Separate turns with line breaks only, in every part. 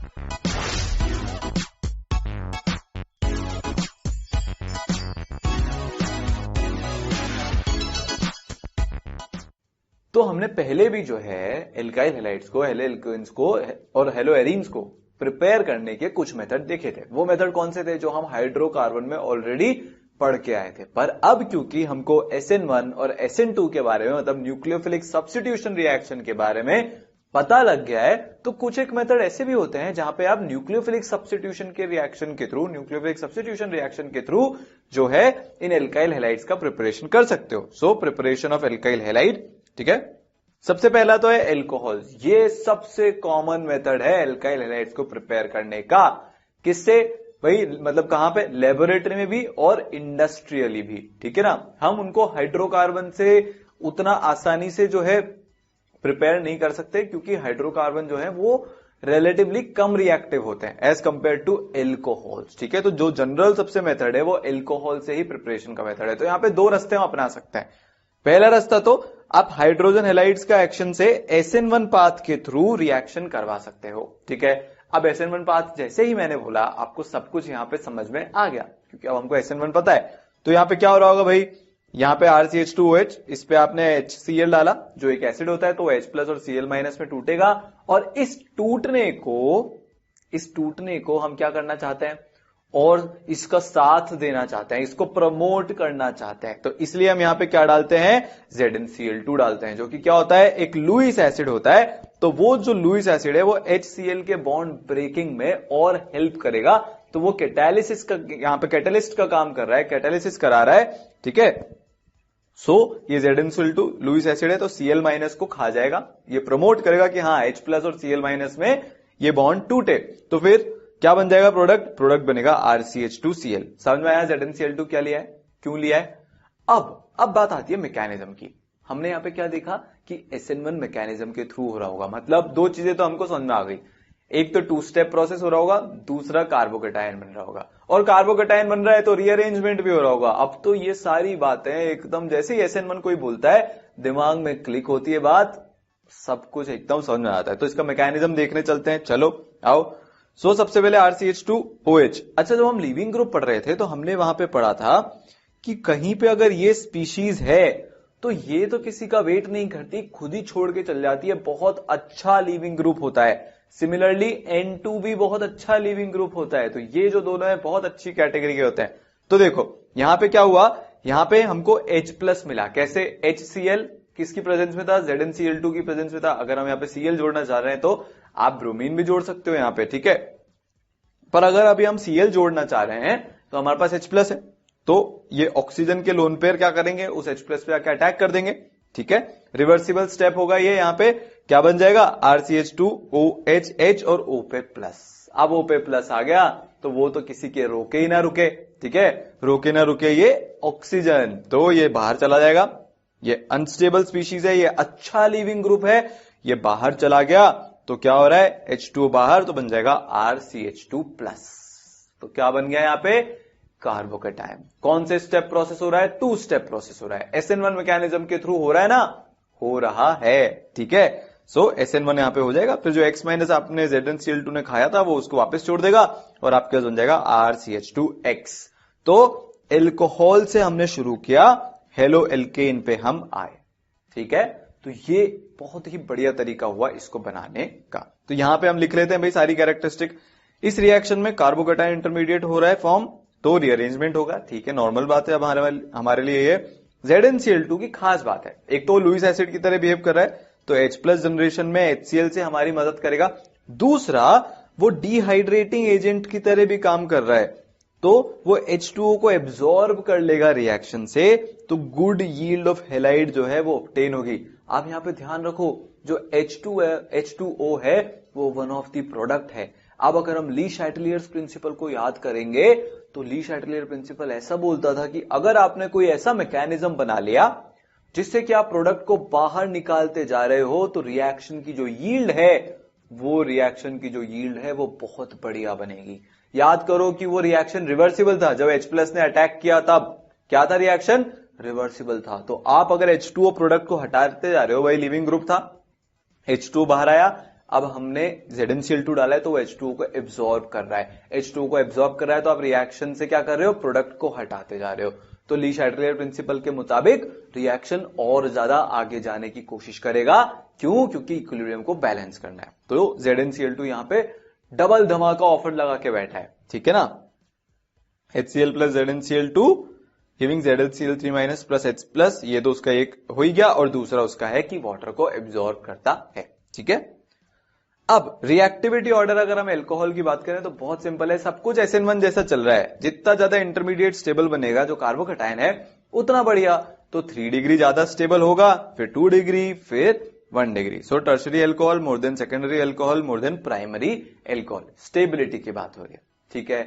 तो हमने पहले भी जो है एल्काइल हैलाइड्स को, हेलो एल्केन्स को और हेलो एरीन्स को प्रिपेयर करने के कुछ मेथड देखे थे। वो मेथड कौन से थे? जो हम हाइड्रोकार्बन में ऑलरेडी पढ़ के आए थे। पर अब क्योंकि हमको SN1 और SN2 के बारे में, मतलब न्यूक्लियोफिलिक सब्स्टिट्यूशन रिएक्शन के बारे में पता लग गया है, तो कुछ एक मेथड ऐसे भी होते हैं जहां पे आप न्यूक्लियोफिलिक सब्स्टिट्यूशन के रिएक्शन के थ्रू जो है इन एल्काइल हैलाइड्स का प्रिपरेशन कर सकते हो। So preparation of alkyl halide, ठीक है। सबसे पहला तो है एल्कोहल। ये सबसे कॉमन मेथड है एल्काइल हैलाइड्स को प्रिपेयर करने का। किससे भाई? मतलब कहां पे? लेबोरेटरी में भी और इंडस्ट्रियली भी, ठीक है ना। हम उनको हाइड्रोकार्बन से उतना आसानी से जो है प्रिपेयर नहीं कर सकते, क्योंकि हाइड्रोकार्बन जो है वो रिलेटिवली कम रिएक्टिव होते हैं एज कंपेयर टू एल्कोहल्स, ठीक है। तो जो जनरल सबसे मेथड है वो एल्कोहल से ही प्रिपरेशन का मेथड है। तो यहां पे दो रास्ते हम अपना सकते हैं। पहला रास्ता तो आप हाइड्रोजन हैलाइड्स का एक्शन से SN1 पाथ के थ्रू रिएक्शन करवा सकते हो, ठीक है। अब SN1 पाथ जैसे ही मैंने बोला, आपको सब कुछ यहां पे समझ में आ गया, क्योंकि अब हमको SN1 पता है। तो यहां पे क्या हो रहा होगा भाई? यहां पे RCH2OH, इस पे आपने HCl डाला जो एक एसिड होता है, तो H प्लस और Cl माइनस में टूटेगा। और इस टूटने को हम क्या करना चाहते हैं? और इसका साथ देना चाहते हैं, इसको प्रमोट करना चाहते हैं। तो इसलिए हम यहां पे क्या डालते हैं? ZnCl2 डालते हैं, जो कि क्या होता है? एक लुईस एसिड होता है। तो वो जो लुईस एसिड है वो HCl के बॉन्ड ब्रेकिंग में और हेल्प करेगा। तो वो कैटालिसिस का, यहां पे कैटालिस्ट का काम कर रहा है, कैटालिसिस करा रहा है, ठीक है। सो ये ZnCl2 लुईस एसिड है, तो Cl माइनस को खा जाएगा। ये प्रमोट करेगा कि हाँ H प्लस और Cl माइनस में ये बॉन्ड टूटे। तो फिर क्या बन जाएगा? प्रोडक्ट बनेगा RCH2Cl। समझ में आया ZnCl2 क्या लिया है, क्यों लिया है? अब बात आती है मैकेनिज्म की। हमने यहां पे क्या देखा कि SN1 मैकेनिज्म के थ्रू हो रहा होगा। मतलब दो चीजें तो हमको समझ में आ गई। एक तो 2 स्टेप प्रोसेस हो रहा होगा, दूसरा कार्बोकेटायन बन रहा होगा। और कार्बोकेटायन बन रहा है तो रीअरेंजमेंट भी हो रहा होगा। अब तो ये सारी बातें एकदम जैसे ही SN1 कोई बोलता है, दिमाग में क्लिक होती है बात, सब कुछ एकदम समझ में आता है। तो इसका मैकेनिज्म देखने चलते हैं, चलो आओ। सबसे पहले RCH2OH। अच्छा, जब हम लिविंग ग्रुप पढ़ रहे थे तो हमने वहां पे पढ़ा था कि कहीं पे अगर ये स्पीशीज है तो ये तो किसी का वेट नहीं करती, खुद ही छोड़ के चल जाती है। बहुत अच्छा लिविंग ग्रुप होता है। सिमिलरली N2 भी बहुत अच्छा लिविंग ग्रुप होता है। तो ये जो दोनों है बहुत अच्छी कैटेगरी के होते हैं। तो देखो यहां पे क्या हुआ, यहां पे हमको H प्लस मिला। कैसे? HCl किसकी प्रेजेंस में था? ZnCl2 की प्रेजेंस में था। अगर हम यहाँ पे Cl जोड़ना चाह रहे हैं तो आप ब्रोमीन भी जोड़ सकते हो यहां पे, ठीक है। पर अगर अभी हम Cl जोड़ना चाह रहे हैं तो हमारे पास H प्लस है, तो ये ऑक्सीजन के लोन पेयर क्या करेंगे? उस H प्लस पे आके अटैक कर देंगे, ठीक है। रिवर्सिबल स्टेप होगा ये। यहां पे क्या बन जाएगा? RCH2OH H और O पे प्लस। अब O पे प्लस आ गया तो वो तो किसी के रोके ही ना रुके, ठीक है। रोके ना रुके ये ऑक्सीजन, तो ये बाहर चला जाएगा। ये अनस्टेबल स्पीशीज है, ये अच्छा लिविंग ग्रुप है, ये बाहर चला गया तो क्या हो रहा है? H2O बाहर, तो बन जाएगा RCH2 प्लस। तो क्या बन गया यहां पे? कार्बोकेटायन। कौन से स्टेप प्रोसेस हो रहा है? 2 स्टेप प्रोसेस हो रहा है। SN1 मैकेनिज्म के थ्रू हो रहा है ना? हो रहा है, ठीक है। SN1 यहां पे हो जाएगा, फिर जो X माइनस आपने ZnCl2 ने खाया था वो उसको वापस छोड़ देगा और आपके पास बन जाएगा RCH2X। तो एल्कोहल से हमने शुरू किया, हेलो एल्केन पे हम आए, ठीक है। तो ये बहुत ही बढ़िया तरीका हुआ इसको बनाने का। तो यहां पे हम लिख लेते हैं भाई सारी कैरेक्टरिस्टिक। इस रिएक्शन में कार्बोकेटायन इंटरमीडिएट हो रहा है फॉर्म, तो रीअरेंजमेंट होगा, ठीक है, नॉर्मल बात है। अब हमारे लिए ये ZnCl2 की खास बात है। एक तो लुईस एसिड की तरह बिहेव कर रहा है, तो H प्लस जनरेशन में HCl से हमारी मदद करेगा। दूसरा, वो डिहाइड्रेटिंग एजेंट की तरह भी काम कर रहा है, तो वो H2O को एब्जॉर्ब कर लेगा रिएक्शन से, तो गुड यील्ड ऑफ हैलाइड जो है वो ऑब्टेन होगी। आप यहां पे ध्यान रखो, जो H2O है वो वन ऑफ द प्रोडक्ट है। अब अगर हम ली शैटलियर्स प्रिंसिपल को याद करेंगे तो ली शैटलियर प्रिंसिपल ऐसा बोलता था कि अगर आपने कोई ऐसा मैकेनिज्म बना लिया जिससे कि आप प्रोडक्ट को बाहर निकालते जा रहे हो, तो रिएक्शन की जो यील्ड है वो बहुत बढ़िया बनेगी। याद करो कि वो रिएक्शन रिवर्सिबल था। जब H प्लस ने अटैक किया तब क्या था? रिएक्शन रिवर्सिबल था। तो आप अगर H2O प्रोडक्ट को हटाते जा रहे हो, वही लिविंग ग्रुप था, H2O बाहर आया, अब हमने ZnCl2 डाला है तो वो H2O को एब्जॉर्ब कर रहा है। H2O को एब्जॉर्ब कर रहा है तो आप रिएक्शन से क्या कर रहे हो, प्रोडक्ट को हटाते जा रहे हो। तो ली शार्ट्रियर प्रिंसिपल के मुताबिक रिएक्शन और ज्यादा आगे जाने की कोशिश करेगा। क्यों? क्योंकि इक्विलिब्रियम को बैलेंस करना है। तो ZnCl2 यहां पे डबल धमाका ऑफर लगा के बैठा है, ठीक है ना। HCl plus ZnCl2 giving ZlCl3 minus plus H plus, ये तो उसका एक हो ही गया, और दूसरा उसका है कि वाटर को एब्जॉर्ब करता है, ठीक है। अब रिएक्टिविटी ऑर्डर अगर हम अल्कोहल की बात करें तो बहुत सिंपल है, सब कुछ SN1 जैसा चल रहा है। जितना ज्यादा इंटरमीडिएट स्टेबल बनेगा जो कार्बोकैटायन है उतना बढ़िया। तो 3 डिग्री ज्यादा स्टेबल होगा, फिर 2 डिग्री, फिर 1 degree. So tertiary alcohol more than secondary alcohol more than primary alcohol, stability की बात हो रही है, ठीक है।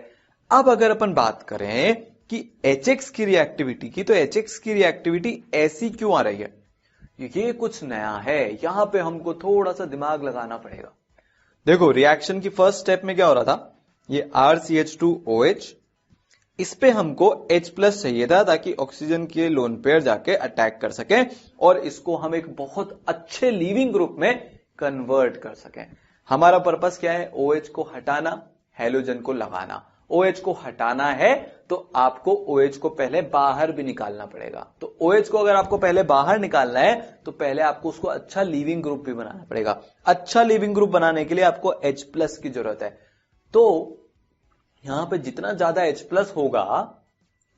अब अगर अपन बात करें कि HX की रिएक्टिविटी की, तो HX की रिएक्टिविटी ऐसी क्यों आ रही है, ये कुछ नया है, यहां पे हमको थोड़ा सा दिमाग लगाना पड़ेगा। देखो रिएक्शन की फर्स्ट स्टेप में क्या हो रहा था, ये RCH2OH, इस पे हमको H प्लस चाहिए था ताकि ऑक्सीजन के लोन पेयर जाके अटैक कर सके और इसको हम एक बहुत अच्छे लीविंग ग्रुप में कन्वर्ट कर सकें। हमारा पर्पस क्या है, OH को हटाना, हैलोजन को लगाना। OH को हटाना है तो आपको OH को पहले बाहर भी निकालना पड़ेगा। तो OH को अगर आपको पहले बाहर निकालना है तो पहले आपको उसको अच्छा लीविंग ग्रुप भी बनाना पड़ेगा। अच्छा लीविंग ग्रुप बनाने के लिए आपको H प्लस की जरूरत है। तो यहां पे जितना ज्यादा H प्लस होगा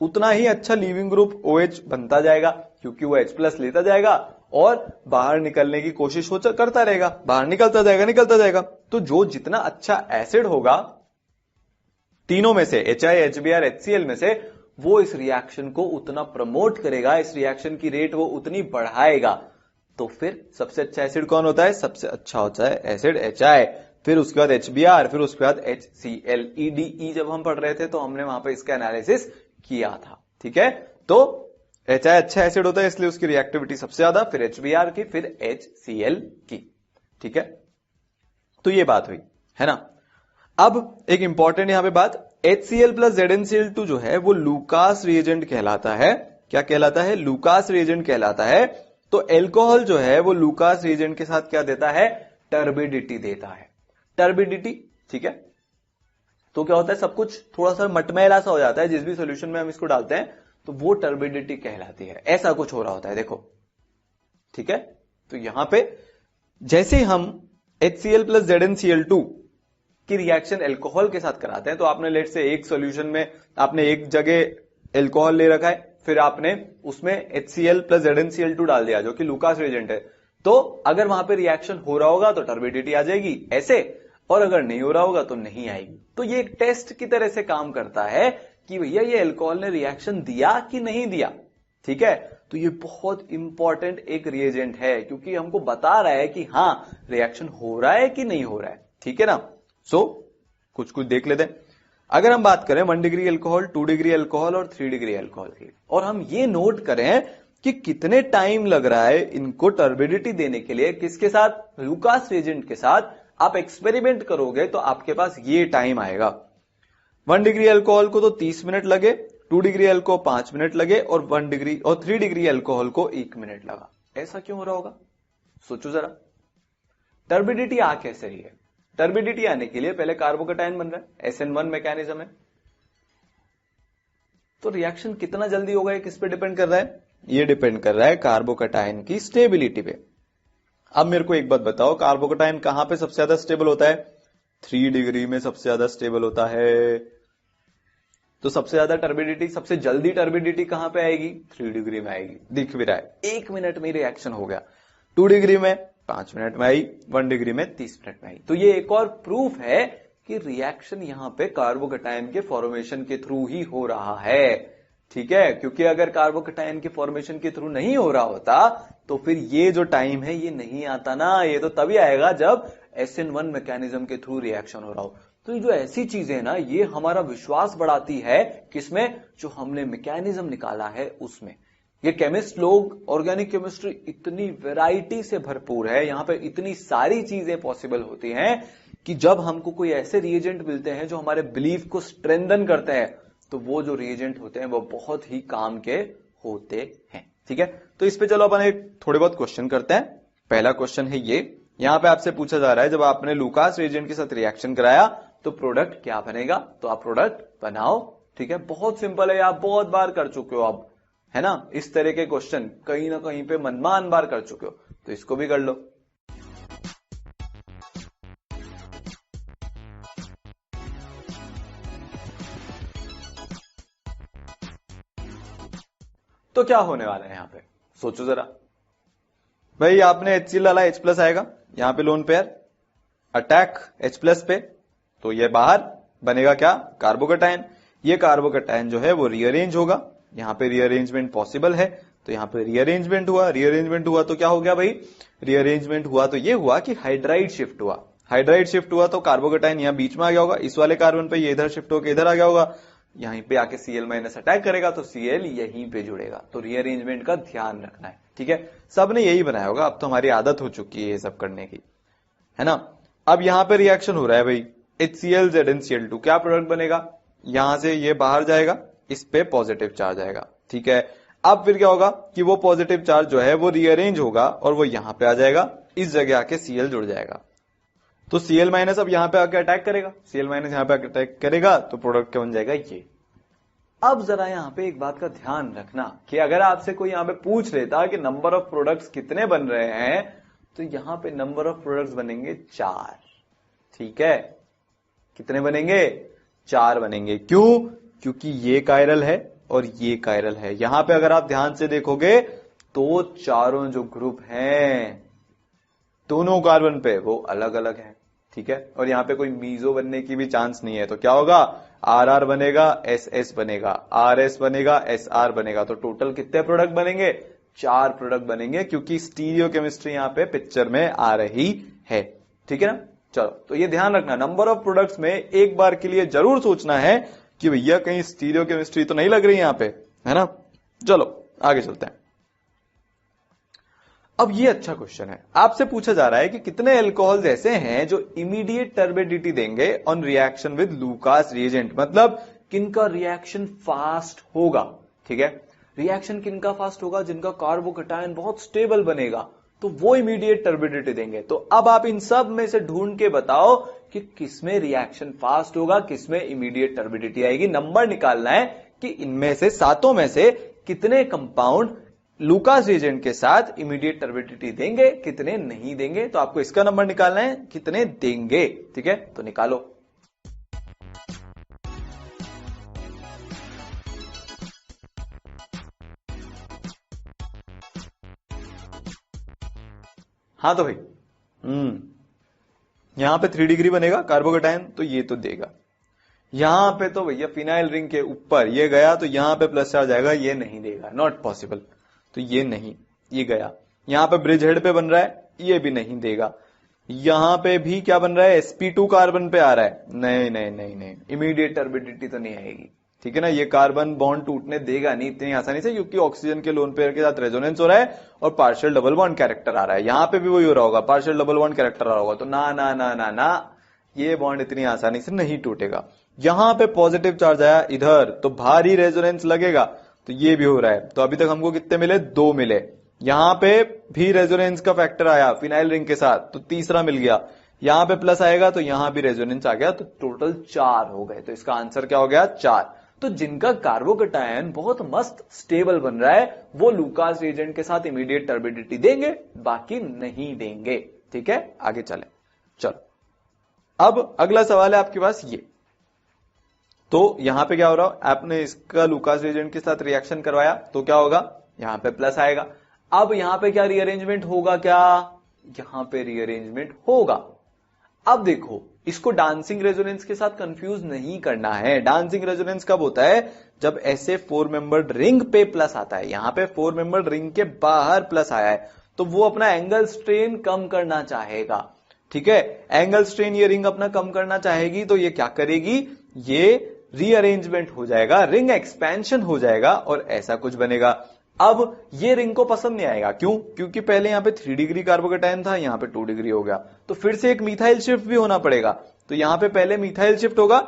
उतना ही अच्छा लीविंग ग्रुप OH बनता जाएगा, क्योंकि वो H प्लस लेता जाएगा और बाहर निकलने की कोशिश करता रहेगा, बाहर निकलता जाएगा। तो जो जितना अच्छा एसिड होगा तीनों में से, HI, HBr, HCl में से, वो इस रिएक्शन को उतना प्रमोट करेगा, इस रिएक्शन की रेट वो उतनी बढ़ाएगा। तो फिर सबसे अच्छा एसिड कौन होता है, सबसे अच्छा होता है एसिड HI, फिर उसके बाद HBr, फिर उसके बाद HCl। EDE जब हम पढ़ रहे थे तो हमने वहां पे इसका एनालिसिस किया था, ठीक है। तो HI अच्छा एसिड होता है इसलिए उसकी रिएक्टिविटी सबसे ज्यादा, फिर HBr की, फिर HCl की, ठीक है। तो ये बात हुई है ना। अब एक इंपॉर्टेंट यहां पे बात, HCl प्लस ZnCl2 जो है वो लूकास रिएजेंट कहलाता है। क्या कहलाता है, लूकास रिएजेंट कहलाता है। तो एल्कोहल जो है वो लूकास रिएजेंट के साथ क्या देता है, टर्बिडिटी देता है, टर्बिडिटी, ठीक है। तो क्या होता है, सब कुछ थोड़ा सा मटमैला सा हो जाता है, जिस भी सॉल्यूशन में हम इसको डालते हैं तो वो टर्बिडिटी कहलाती है। ऐसा कुछ हो रहा होता है, देखो, ठीक है। तो यहां पे जैसे हम HCl प्लस ZnCl2 की रिएक्शन अल्कोहल के साथ कराते हैं, तो आपने लेट से एक सॉल्यूशन में आपने एक जगह अल्कोहल ले रखा है, फिर आपने उसमें HCl प्लस ZnCl2 डाल दिया जो कि लूकास रिएजेंट है। तो अगर वहां पे रिएक्शन हो रहा होगा तो टर्बिडिटी आ जाएगी ऐसे, और अगर नहीं हो रहा होगा तो नहीं आएगी। तो ये एक टेस्ट की तरह से काम करता है कि भैया ये अल्कोहल ने रिएक्शन दिया कि नहीं दिया, ठीक है। तो ये बहुत इंपॉर्टेंट एक रिएजेंट है, क्योंकि हमको बता रहा है कि हाँ रिएक्शन हो रहा है कि नहीं हो रहा है, ठीक है ना। सो कुछ देख लेते हैं। अगर हम बात करें 1 डिग्री अल्कोहल, 2 डिग्री अल्कोहल और 3 डिग्री अल्कोहल की, और हम ये नोट करें कि कितने टाइम लग रहा है इनको टर्बिडिटी देने के लिए, किसके साथ, लूकास रिएजेंट के साथ आप एक्सपेरिमेंट करोगे तो आपके पास ये टाइम आएगा। 1 डिग्री अल्कोहल को तो 30 मिनट लगे, 2 डिग्री अल्कोहल 5 मिनट लगे, और 1 डिग्री और 3 डिग्री अल्कोहल को 1 मिनट लगा। ऐसा क्यों हो रहा होगा, सोचो जरा। टर्बिडिटी आ कैसे रही है, टर्बिडिटी आने के लिए पहले कार्बोकैटायन बन रहा है, SN1 मैकेनिज्म है। तो रिएक्शन कितना जल्दी होगा ये किस पे डिपेंड कर रहा है, ये डिपेंड कर रहा है कार्बोकैटायन की स्टेबिलिटी पे। अब मेरे को एक बात बताओ, कार्बोकैटायन कहां पे सबसे ज्यादा स्टेबल होता है, 3 डिग्री में सबसे ज्यादा स्टेबल होता है। तो सबसे ज्यादा टर्बिडिटी, सबसे जल्दी टर्बिडिटी कहां पे आएगी, 3 डिग्री में आएगी। दिख भी रहा है, 1 मिनट में रिएक्शन हो गया। 2 डिग्री में 5 मिनट में आई, 1 डिग्री में 30 मिनट में आई। तो ये एक और प्रूफ है कि रिएक्शन यहां पे कार्बोकैटायन के फॉर्मेशन के थ्रू ही हो रहा है, ठीक है। क्योंकि अगर कार्बोकैटायन के फॉर्मेशन के थ्रू नहीं हो रहा होता तो फिर ये जो टाइम है ये नहीं आता ना, ये तो तभी आएगा जब SN1 मैकेनिज्म के थ्रू रिएक्शन हो रहा हो। तो ये जो ऐसी चीजें है ना, ये हमारा विश्वास बढ़ाती है किसमें, जो हमने मैकेनिज्म निकाला है उसमें। ये केमिस्ट लोग, ऑर्गेनिक केमिस्ट्री इतनी वैरायटी से भरपूर है, यहां पे इतनी सारी चीजें पॉसिबल होती हैं कि जब हमको कोई ऐसे रिएजेंट मिलते हैं जो हमारे बिलीफ को स्ट्रेंथन करते हैं, तो वो जो रिएजेंट होते हैं वो बहुत ही काम के होते हैं, ठीक है। तो इस पे चलो अपन एक थोड़े बहुत क्वेश्चन करते हैं। पहला क्वेश्चन है ये यहां पे आपसे पूछा जा रहा है जब आपने लूकास रिएजेंट के साथ रिएक्शन कराया तो प्रोडक्ट क्या बनेगा, तो आप प्रोडक्ट बनाओ। ठीक है, बहुत सिंपल है, आप बहुत बार कर चुके हो अब, है ना। इस तरह के क्वेश्चन कहीं ना कहीं पे मनमान बार कर चुके हो, तो इसको भी कर लो। तो क्या होने वाला है यहां पे, सोचो जरा भाई। आपने HCl डाला, H+ आएगा, यहां पे लोन पेयर अटैक H+ पे, तो ये बाहर बनेगा क्या, कार्बोकैटायन। ये कार्बोकैटायन जो है वो रीअरेंज होगा, यहां पे रीअरेंजमेंट पॉसिबल है, तो यहां पे रीअरेंजमेंट हुआ। रीअरेंजमेंट हुआ तो क्या हो गया भाई, रीअरेंजमेंट हुआ तो ये हुआ कि हाइड्राइड शिफ्ट हुआ। हाइड्राइड शिफ्ट हुआ तो कार्बोकैटायन यहां बीच में आ गया होगा, इस वाले कार्बन पे ये इधर शिफ्ट होकर इधर आ गया होगा, यहीं पे आके Cl- अटैक करेगा तो Cl यहीं पे जुड़ेगा। तो रीअरेंजमेंट का ध्यान रखना है, ठीक है। सबने यही बनाया होगा, अब तो हमारी आदत हो चुकी है ये सब करने की, है ना। अब यहां पे रिएक्शन हो रहा है भाई, HCl ZnCl2, क्या प्रोडक्ट बनेगा, यहां से ये बाहर जाएगा, इस पे पॉजिटिव चार्ज आएगा, ठीक है। अब फिर क्या होगा कि वो पॉजिटिव चार्ज जो है वो रीअरेंज होगा और वो यहां पे आ जाएगा, इस जगह आके Cl जुड़ जाएगा। तो Cl- अब यहां पे आके अटैक करेगा, Cl- यहां पे आके अटैक करेगा तो प्रोडक्ट क्या बन जाएगा, ये। अब जरा यहां पे एक बात का ध्यान रखना कि अगर आपसे कोई यहां पे पूछ लेता कि नंबर ऑफ प्रोडक्ट्स कितने बन रहे हैं, तो यहां पे नंबर ऑफ प्रोडक्ट्स बनेंगे 4, ठीक है। कितने बनेंगे, 4 बनेंगे। क्यों, क्योंकि ये कायरल है और ये कायरल है। यहां पे अगर आप ध्यान से देखोगे तो चारों जो ग्रुप हैं दोनों कार्बन पे वो अलग अलग हैं, ठीक है। और यहां पे कोई मीजो बनने की भी चांस नहीं है, तो क्या होगा, RR बनेगा, SS बनेगा, RS बनेगा, SR बनेगा। तो टोटल कितने प्रोडक्ट बनेंगे, 4 प्रोडक्ट बनेंगे, क्योंकि स्टीरियो केमिस्ट्री यहां पे पिक्चर में आ रही है, ठीक है ना। चलो, तो ये ध्यान रखना, नंबर ऑफ प्रोडक्ट्स में एक बार के लिए जरूर सोचना है कि भैया कहीं स्टीरियो केमिस्ट्री तो नहीं लग रही यहां पे, है ना। चलो आगे चलते हैं। अब ये अच्छा क्वेश्चन है, आपसे पूछा जा रहा है कि कितने अल्कोहल्स ऐसे हैं जो इमीडिएट टर्बिडिटी देंगे on reaction with Lucas reagent, मतलब किनका रिएक्शन फास्ट होगा, ठीक है। रिएक्शन किनका फास्ट होगा, जिनका कार्बोकैटायन बहुत स्टेबल बनेगा, तो वो इमीडिएट टर्बिडिटी देंगे। तो अब आप इन सब में से ढूंढ के बताओ कि किसमें रिएक्शन फास्ट होगा, किसमें इमीडिएट टर्बिडिटी आएगी। नंबर निकालना है कि इनमें से, सातों में से कितने कंपाउंड लूकास रिएजेंट के साथ इमीडिएट टर्बिडिटी देंगे, कितने नहीं देंगे। तो आपको इसका नंबर निकालना है, कितने देंगे, ठीक है। तो निकालो। हाँ तो भाई यहां पे 3 डिग्री बनेगा कार्बोकैटायन, तो ये तो देगा। यहां पे तो भैया फिनाइल रिंग के ऊपर ये गया तो यहां पे प्लस चार्ज आएगा, ये नहीं देगा, नॉट पॉसिबल, तो ये नहीं, ये गया। यहां पे ब्रिज हेड पे बन रहा है, ये भी नहीं देगा। यहां पे भी क्या बन रहा है, sp2 कार्बन पे आ रहा है, नहीं नहीं नहीं नहीं, इमीडिएट टर्बिडिटी तो नहीं आएगी, ठीक है ना। ये कार्बन बॉन्ड टूटने देगा नहीं इतनी आसानी से, क्योंकि ऑक्सीजन के लोन पेयर के साथ रेजोनेंस हो रहा है और पार्शियल डबल बॉन्ड कैरेक्टर आ रहा है। यहां पे भी वही हो रहा होगा, पार्शियल डबल बॉन्ड कैरेक्टर आ रहा होगा, तो ना ना ना ना ना, ये बॉन्ड इतनी आसानी से नहीं टूटेगा। यहां पे पॉजिटिव चार्ज आया इधर, तो भारी रेजोनेंस लगेगा, तो ये भी हो रहा है। तो अभी तक हमको कितने मिले, 2 मिले। यहां पे भी रेजोनेंस का फैक्टर आया फिनाइल रिंग के साथ, तो तीसरा मिल गया। यहां पे प्लस आएगा तो यहां भी रेजोनेंस आ गया, तो टोटल 4 हो गए। तो इसका आंसर क्या हो गया, 4। तो जिनका कार्बोकैटायन बहुत मस्त स्टेबल बन रहा है वो लूकास रिएजेंट के साथ इमीडिएट टर्बिडिटी देंगे, बाकी नहीं देंगे, ठीक है। आगे चले, चलो अब अगला सवाल है आपके पास ये। तो यहां पे क्या हो रहा है, आपने इसका लूकास रिएजेंट के साथ रिएक्शन करवाया तो क्या होगा, यहां पे प्लस आएगा। अब यहां पे क्या रीअरेंजमेंट होगा, क्या यहां पे रीअरेंजमेंट होगा। अब देखो, इसको डांसिंग रेजोनेंस के साथ कंफ्यूज नहीं करना है। डांसिंग रेजोनेंस कब होता है, जब ऐसे 4 मेंबर्ड रिंग पे प्लस आता है। यहां पे 4 मेंबर्ड रिंग के बाहर प्लस आया है, तो वो अपना एंगल स्ट्रेन कम करना चाहेगा, ठीक है। एंगल स्ट्रेन ये रिंग अपना कम करना चाहेगी, तो ये क्या करेगी, ये रीअरेंजमेंट हो जाएगा, रिंग एक्सपेंशन हो जाएगा और ऐसा कुछ बनेगा। अब ये रिंग को पसंद नहीं आएगा, क्यों, क्योंकि पहले यहां पे 3 डिग्री कार्बोकैटायन था, यहां पे 2 डिग्री हो गया, तो फिर से एक मिथाइल शिफ्ट भी होना पड़ेगा। तो यहां पे पहले मिथाइल शिफ्ट होगा,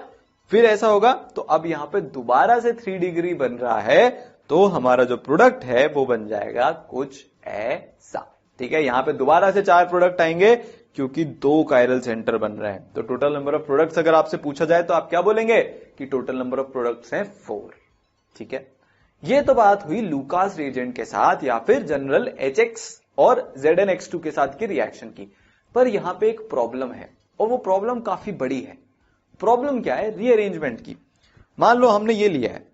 फिर ऐसा होगा, तो अब यहां पे दोबारा से 3 डिग्री बन रहा है, तो हमारा जो प्रोडक्ट है वो बन जाएगा कुछ ऐसा, ठीक है, यहां पे दोबारा से 4 प्रोडक्ट आएंगे क्योंकि 2 कायरल सेंटर बन रहे हैं। तो टोटल नंबर ऑफ प्रोडक्ट्स अगर आपसे पूछा जाए तो आप क्या बोलेंगे कि टोटल नंबर ऑफ प्रोडक्ट्स हैं 4। ठीक है, ये तो बात हुई लूकास रिएजेंट के साथ या फिर जनरल HX और ZnX2 के साथ की रिएक्शन की। पर यहां पे एक प्रॉब्लम है और वो प्रॉब्लम काफी बड़ी है। प्रॉब्लम क्या है? रीअरेंजमेंट की। मान लो हमने ये लिया है,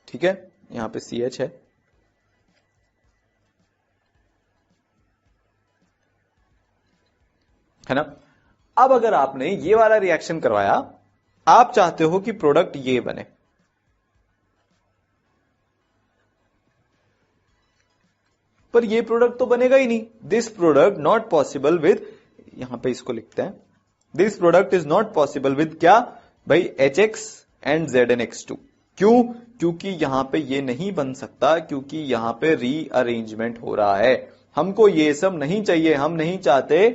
ठीक है, यहां पे CH है ना। अब अगर आपने ये वाला रिएक्शन करवाया, आप चाहते हो कि प्रोडक्ट ये बने, पर ये प्रोडक्ट तो बनेगा ही नहीं। This product not possible with, यहां पे इसको लिखते हैं, this product is not possible with क्या भाई? HX and ZnX2। क्यों? क्योंकि यहां पे ये नहीं बन सकता, क्योंकि यहां पे रीअरेंजमेंट हो रहा है। हमको ये सब नहीं चाहिए, हम नहीं चाहते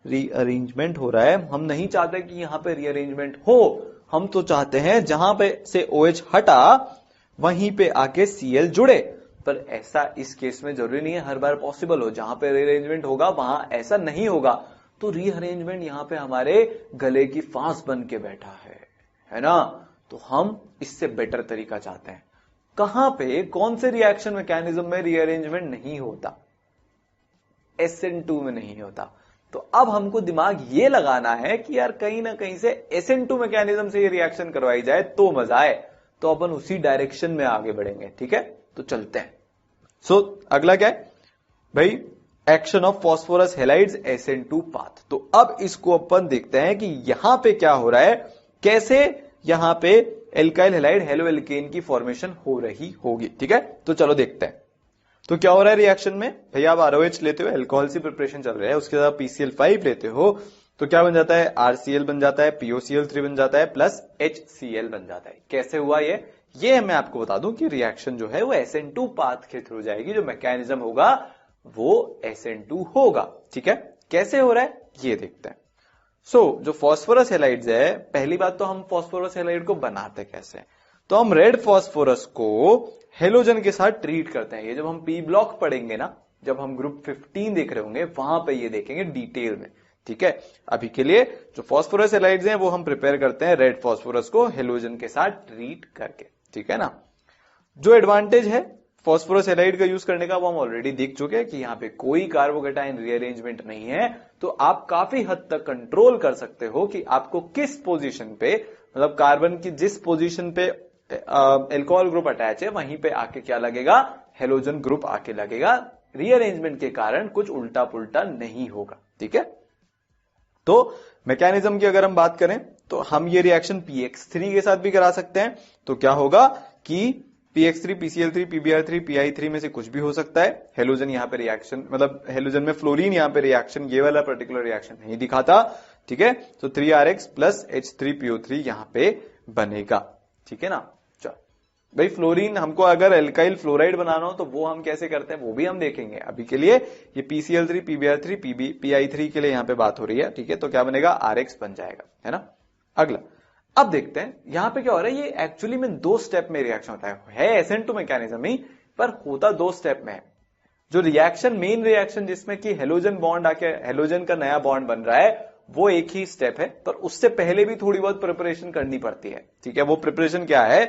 रीअरेंजमेंट हो रहा है, हम नहीं चाहते कि यहां पे रीअरेंजमेंट हो। हम तो चाहते हैं जहां पे से OH हटा वहीं पे आके Cl जुड़े। पर ऐसा इस केस में जरूरी नहीं है हर बार पॉसिबल हो। जहां पे रीअरेंजमेंट होगा वहां ऐसा नहीं होगा। तो रीअरेंजमेंट यहां पे हमारे गले की फांस बन के बैठा है ना। तो हम इससे बेटर तरीका चाहते हैं। कहां पे, कौन से रिएक्शन मैकेनिज्म में रीअरेंजमेंट नहीं होता? SN2 में नहीं होता। तो अब हमको दिमाग ये लगाना है कि यार कहीं ना कहीं से SN2 मैकेनिज्म से ये रिएक्शन करवाई जाए तो मजा आए। तो अपन उसी डायरेक्शन में आगे बढ़ेंगे। ठीक है, तो चलते हैं। सो अगला क्या है भाई? Action of phosphorus halides SN2 path. तो अब इसको अपन देखते हैं कि यहां पे क्या हो रहा है, कैसे यहां पे एल्काइल हैलाइड हेलो एल्केन की फॉर्मेशन हो रही होगी। ठीक है, तो चलो देखते हैं। तो क्या हो रहा है रिएक्शन में? भैया आप ROH लेते हो, अल्कोहल से प्रिपरेशन चल रहा है, उसके बाद PCl5 लेते हो तो क्या बन जाता है? RCl बन जाता है, POCl3 बन जाता है, प्लस HCl बन जाता है। कैसे हुआ ये मैं आपको बता दूं कि रिएक्शन जो है वो SN2 पाथ के थ्रू जाएगी। जो मैकेनिज्म होगा वो SN2 होगा। ठीक है, कैसे हो रहा है ये देखते हैं। जो फॉस्फोरस हैलाइड्स है, पहली बात तो हम फॉस्फोरस हैलाइड को बनाते कैसे हैं? तो हम रेड फॉस्फोरस को हेलोजन के साथ ट्रीट करते हैं। ये जब हम P ब्लॉक पढ़ेंगे ना, जब हम ग्रुप 15 देख रहे होंगे वहां पे ये देखेंगे डिटेल में। ठीक है, अभी के लिए जो फॉस्फोरस हैलाइड्स हैं वो हम प्रिपेयर करते हैं रेड फॉस्फोरस को हेलोजन के साथ ट्रीट करके। ठीक है ना। जो एडवांटेज है फॉस्फोरस हैलाइड का यूज करने का वो हम ऑलरेडी देख चुके हैं कि यहाँ पे कोई कार्बोकेटाइन रीअरेंजमेंट नहीं है। तो आप काफी हद तक कंट्रोल कर सकते हो कि आपको किस पोजीशन पे, मतलब कार्बन की जिस पोजीशन पे एल्कोहल ग्रुप अटैच है वहीं पे आके क्या लगेगा? हेलोजन ग्रुप आके लगेगा। रीअरेंजमेंट के कारण कुछ उल्टा पुल्टा नहीं होगा। ठीक है, तो मैकेनिज्म की अगर हम बात करें तो हम ये रिएक्शन PX3 के साथ भी करा सकते हैं। तो क्या होगा कि PX3, PCl3, PBr3, PI3 में से कुछ भी हो सकता है। हेलोजन यहां पे रिएक्शन, मतलब हेलोजन में फ्लोरीन यहां पे रिएक्शन, ये वाला पर्टिकुलर रिएक्शन नहीं दिखाता। ठीक है, तो 3RX प्लस H3PO3 यहां पे बनेगा। ठीक है ना। चलो भाई, फ्लोरीन हमको अगर एल्काइल फ्लोराइड बनाना हो तो वो हम कैसे करते हैं वो भी हम देखेंगे। अभी के लिए ये PCl3, PBr3, PI3 के लिए यहां पे बात हो रही है। ठीक है, तो क्या बनेगा? RX बन जाएगा, है ना। अगला अब देखते हैं यहां पे क्या हो रहा है। ये एक्चुअली में 2 स्टेप में रिएक्शन होता है SN2 मैकेनिज्म ही, पर होता 2 स्टेप में है। जो रिएक्शन, मेन रिएक्शन जिसमें कि हेलोजन बॉन्ड आके हेलोजन का नया बॉन्ड बन रहा है, वो एक ही स्टेप है, पर उससे पहले भी थोड़ी बहुत प्रिपरेशन करनी पड़ती है। ठीक है, वो प्रिपरेशन क्या है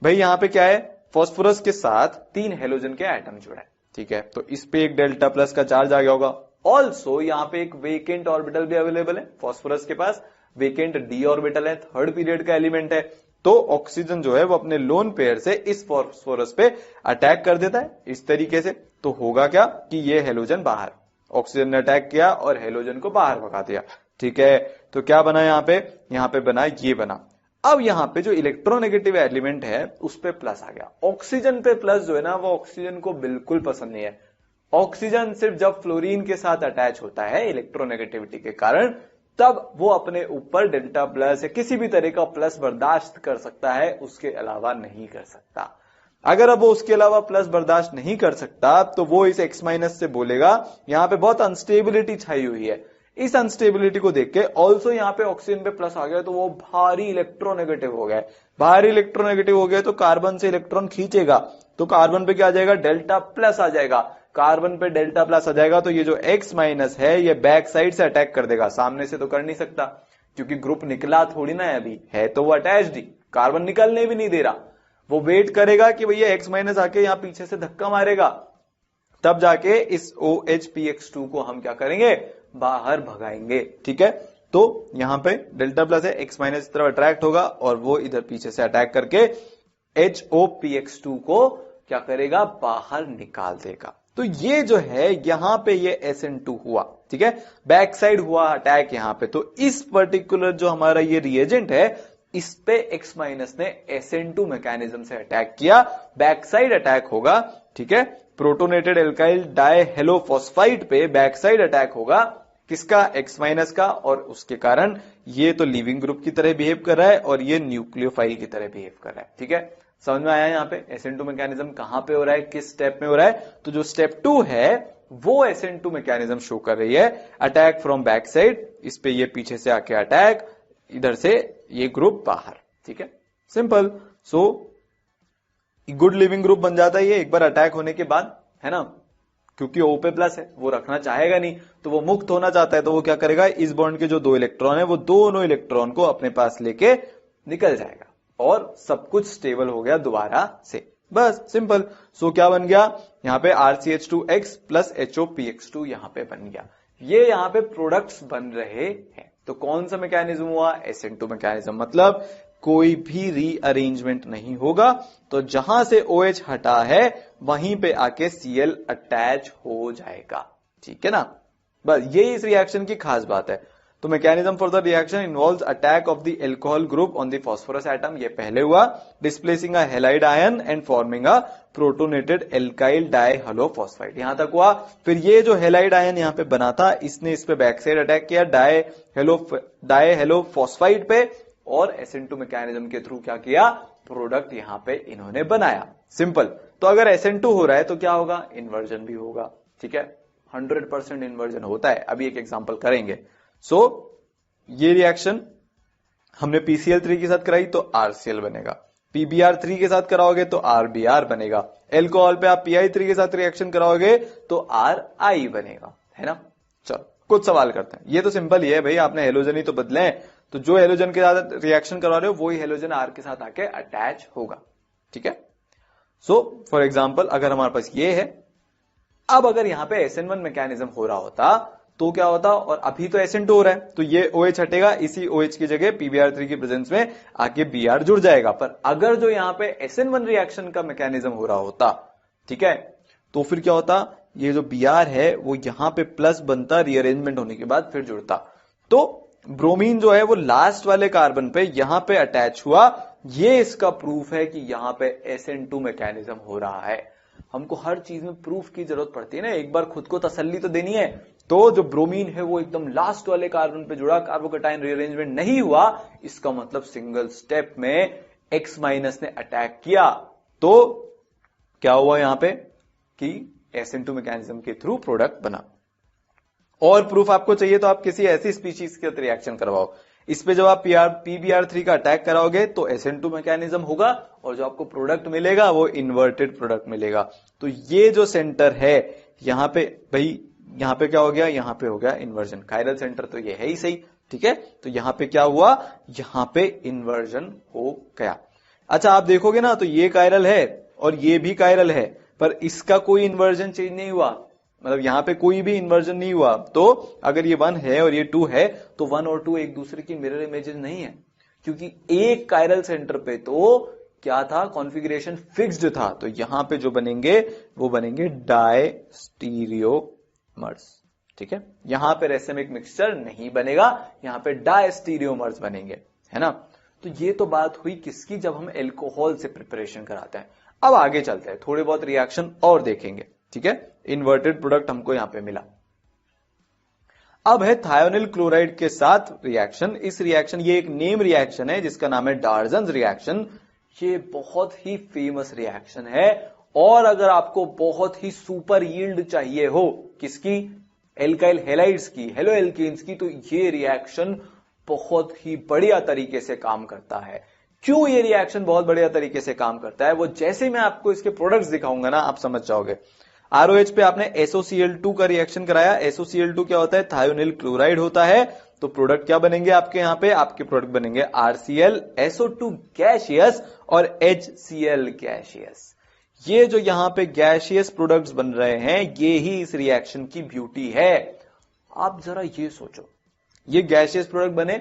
भाई? यहां पे क्या है? फॉस्फोरस के साथ 3 हेलोजन के एटम जुड़ा है। ठीक है, तो इस पे एक डेल्टा प्लस का चार्ज आ गया होगा। ऑल्सो यहां पे एक वेकेंट ऑर्बिटल भी अवेलेबल है। फॉस्फोरस के पास वेकेंट d ऑर्बिटल है, 3rd पीरियड का एलिमेंट है। तो ऑक्सीजन जो है वो अपने लोन पेयर से इस फॉस्फोरस पे अटैक कर देता है इस तरीके से। तो होगा क्या कि ये हेलोजन बाहर, ऑक्सीजन ने अटैक किया और हेलोजन को बाहर भगा दिया। ठीक है, तो क्या बना यहां पे बना ये बना। अब यहां पे जो इलेक्ट्रोनेगेटिव एलिमेंट है उस पे प्लस आ गया। ऑक्सीजन पे प्लस जो है ना, वो ऑक्सीजन को बिल्कुल पसंद नहीं है। ऑक्सीजन सिर्फ जब फ्लोरीन के साथ अटैच होता है इलेक्ट्रोनेगेटिविटी के कारण, तब वो अपने ऊपर डेल्टा प्लस या किसी भी तरह का प्लस बर्दाश्त कर सकता है, उसके अलावा नहीं कर सकता। अगर अब वो उसके अलावा प्लस बर्दाश्त नहीं कर सकता तो वो इस X- से बोलेगा यहां पे बहुत अनस्टेबिलिटी छाई हुई है, इस अनस्टेबिलिटी को देख के ऑल्सो यहाँ पे ऑक्सीजन पे प्लस आ गया तो वो भारी इलेक्ट्रोनेगेटिव हो गया। भारी इलेक्ट्रोनेगेटिव हो गया तो कार्बन से इलेक्ट्रॉन खींचेगा, तो कार्बन पे क्या आ जाएगा, डेल्टा प्लस आ जाएगा। कार्बन पे डेल्टा प्लस आ जाएगा तो ये जो X माइनस है ये बैक साइड से अटैक कर देगा, सामने से तो कर नहीं सकता क्योंकि ग्रुप निकला थोड़ी ना है, अभी है तो वो अटैच्ड ही, कार्बन निकलने भी नहीं दे रहा। वो वेट करेगा कि भैया X माइनस आके यहां पीछे से धक्का मारेगा, तब जाके इस OHPX2 को हम क्या करेंगे, बाहर भगाएंगे। ठीक है, तो यहां पे डेल्टा प्लस है, X माइनस की तरफ अट्रैक्ट होगा और वो इधर पीछे से अटैक करके HOPX2 को क्या करेगा, बाहर निकाल देगा। तो ये जो है यहां पे ये SN2 हुआ। ठीक है, बैक साइड हुआ अटैक यहां पे। तो इस पर्टिकुलर जो हमारा ये रिएजेंट है इस पे X माइनस ने SN2 मैकेनिज्म से अटैक किया, बैक साइड अटैक होगा। ठीक है, प्रोटोनेटेड एल्काइल डाइहेलोफॉस्फाइड पे बैक साइड अटैक होगा, किसका, X माइनस का, और उसके कारण ये तो लिविंग ग्रुप की तरह बिहेव कर रहा है और ये न्यूक्लियोफाइल की तरह बिहेव कर रहा है। ठीक है, समझ में आया यहाँ पे SN2 मैकेनिज्म कहां पे हो रहा है, किस स्टेप में हो रहा है। तो जो स्टेप 2 है वो SN2 मैकेनिज्म शो कर रही है, अटैक फ्रॉम बैक साइड, इस पे ये पीछे से आके अटैक, इधर से ये ग्रुप बाहर। ठीक है, simple. So good leaving group बन जाता है ये एक बार अटैक होने के बाद, है ना, क्योंकि O पे प्लस है, वो रखना चाहेगा नहीं, तो वो मुक्त होना चाहता है, तो वो क्या करेगा, इस बॉन्ड के जो 2 इलेक्ट्रॉन है वो दोनों इलेक्ट्रॉन को अपने पास लेके निकल जाएगा और सब कुछ स्टेबल हो गया दोबारा से, बस सिंपल। सो क्या बन गया, यहाँ पे RCH2X प्लस HOPX2 यहां पे बन गया। ये यहाँ पे प्रोडक्ट्स बन रहे हैं। तो कौन सा मैकेनिज्म हुआ, SN2 मैकेनिज्म, मतलब कोई भी रीअरेंजमेंट नहीं होगा, तो जहां से OH हटा है वहीं पे आके Cl अटैच हो जाएगा। ठीक है ना, बस यही इस रिएक्शन की खास बात है। तो mechanism for the reaction involves attack of the alcohol group on the phosphorus atom, ये पहले हुआ, displacing a halide ion and forming a protonated alkyl dihalophosphite, यहां तक हुआ। फिर ये जो हैलाइड आयन यहां पे बना था इसने इस पे बैक साइड अटैक किया डाइहेलोफॉस्फाइड पे, और SN2 मैकेनिज्म के थ्रू क्या किया, प्रोडक्ट यहां पे इन्होंने बनाया। सिंपल। तो अगर SN2 हो रहा है तो क्या होगा, इन्वर्जन भी होगा। ठीक है, 100% इन्वर्जन होता है, अभी एक एग्जांपल करेंगे। सो ये रिएक्शन हमने PCl3 के साथ कराई तो RCl बनेगा, PBr3 के साथ कराओगे तो RBr बनेगा, एल्कोहल पे आप PI3 के साथ रिएक्शन कराओगे तो RI बनेगा, है ना। चलो कुछ सवाल करते हैं, ये तो सिंपल ही है भाई, आपने हेलोजन ही तो बदले हैं, तो जो हेलोजन के साथ रिएक्शन करवा रहे हो वही हेलोजन R के साथ आके अटैच होगा। ठीक है, सो फॉर एग्जांपल अगर हमारे पास ये है, अब अगर यहां पे SN1 मैकेनिज्म हो रहा होता तो क्या होता, और अभी तो SN2 हो रहा है तो ये OH हटेगा, इसी OH की जगह PBr3 की प्रेजेंस में आके Br जुड़ जाएगा। पर अगर जो यहां पे SN1 रिएक्शन का मैकेनिज्म हो रहा होता, ठीक है, तो फिर क्या होता, ये जो Br है वो यहां पे प्लस बनता, रीअरेंजमेंट होने के बाद फिर जुड़ता, तो ब्रोमीन जो है वो लास्ट वाले कार्बन पे यहां पे अटैच हुआ। ये इसका प्रूफ है कि यहां पे SN2 मैकेनिज्म हो रहा है। हमको हर चीज में प्रूफ की जरूरत पड़ती है ना, एक बार खुद को तसल्ली तो देनी है। तो जो ब्रोमीन है वो एकदम लास्ट वाले कार्बन पे जुड़ा, कार्बोकैटायन रीअरेंजमेंट नहीं हुआ, इसका मतलब सिंगल स्टेप में X माइनस ने अटैक किया। तो क्या हुआ यहां पे कि SN2 मैकेनिज्म के थ्रू प्रोडक्ट बना। और प्रूफ आपको चाहिए तो आप किसी ऐसी स्पीशीज के साथ रिएक्शन करवाओ, इस पे जब आप PBr3 का अटैक कराओगे तो SN2 मैकेनिज्म होगा और जो आपको प्रोडक्ट मिलेगा वो इन्वर्टेड प्रोडक्ट मिलेगा। तो ये जो सेंटर है यहां पे भाई, यहां पे क्या हो गया, यहां पे हो गया इन्वर्जन, कायरल सेंटर तो ये है ही सही। ठीक है, तो यहां पे क्या हुआ, यहां पे इन्वर्जन हो गया। अच्छा आप देखोगे ना तो ये कायरल है और ये भी कायरल है, पर इसका कोई इन्वर्जन चेंज नहीं हुआ, मतलब यहां पे कोई भी इन्वर्जन नहीं हुआ। तो अगर ये 1 है और ये 2 है तो 1 और 2 एक दूसरे की मिरर इमेजेस नहीं है, क्योंकि एक कायरल सेंटर पे तो क्या था, कॉन्फ़िगरेशन फिक्स्ड था। तो यहां पे जो बनेंगे वो बनेंगे डायस्टीरियोमर्स। ठीक है, यहां पे रेसिमिक मिक्सचर नहीं बनेगा, यहां पे डायस्टीरियोमर्स बनेंगे, है ना। तो ये तो बात हुई किसकी, जब हम एल्कोहल से प्रिपरेशन कराते हैं। अब आगे चलते हैं, थोड़े बहुत रिएक्शन और देखेंगे। ठीक है, इन्वर्टेड प्रोडक्ट हमको यहां पे मिला। अब है थायोनिल क्लोराइड के साथ रिएक्शन। इस रिएक्शन, ये एक नेम रिएक्शन है जिसका नाम है डार्जन्स रिएक्शन। ये बहुत ही फेमस रिएक्शन है, और अगर आपको बहुत ही सुपर यील्ड चाहिए हो किसकी, एल्काइल हैलाइड्स की, हेलो एल्केन्स की, तो ये रिएक्शन बहुत ही बढ़िया तरीके से काम करता है। क्यों ये रिएक्शन बहुत बढ़िया तरीके से काम करता है, वो जैसे मैं आपको इसके प्रोडक्ट्स दिखाऊंगा ना आप समझ जाओगे। ROH पे आपने SOCl2 का रिएक्शन कराया। SOCl2 क्या होता है, थायोनिल क्लोराइड होता है। तो प्रोडक्ट क्या बनेंगे आपके यहां पे, आपके प्रोडक्ट बनेंगे RCl, SO2 गैसियस और HCl गैसियस। ये जो यहां पे गैसियस प्रोडक्ट्स बन रहे हैं, ये ही इस रिएक्शन की ब्यूटी है। आप जरा ये सोचो, ये गैसियस प्रोडक्ट बने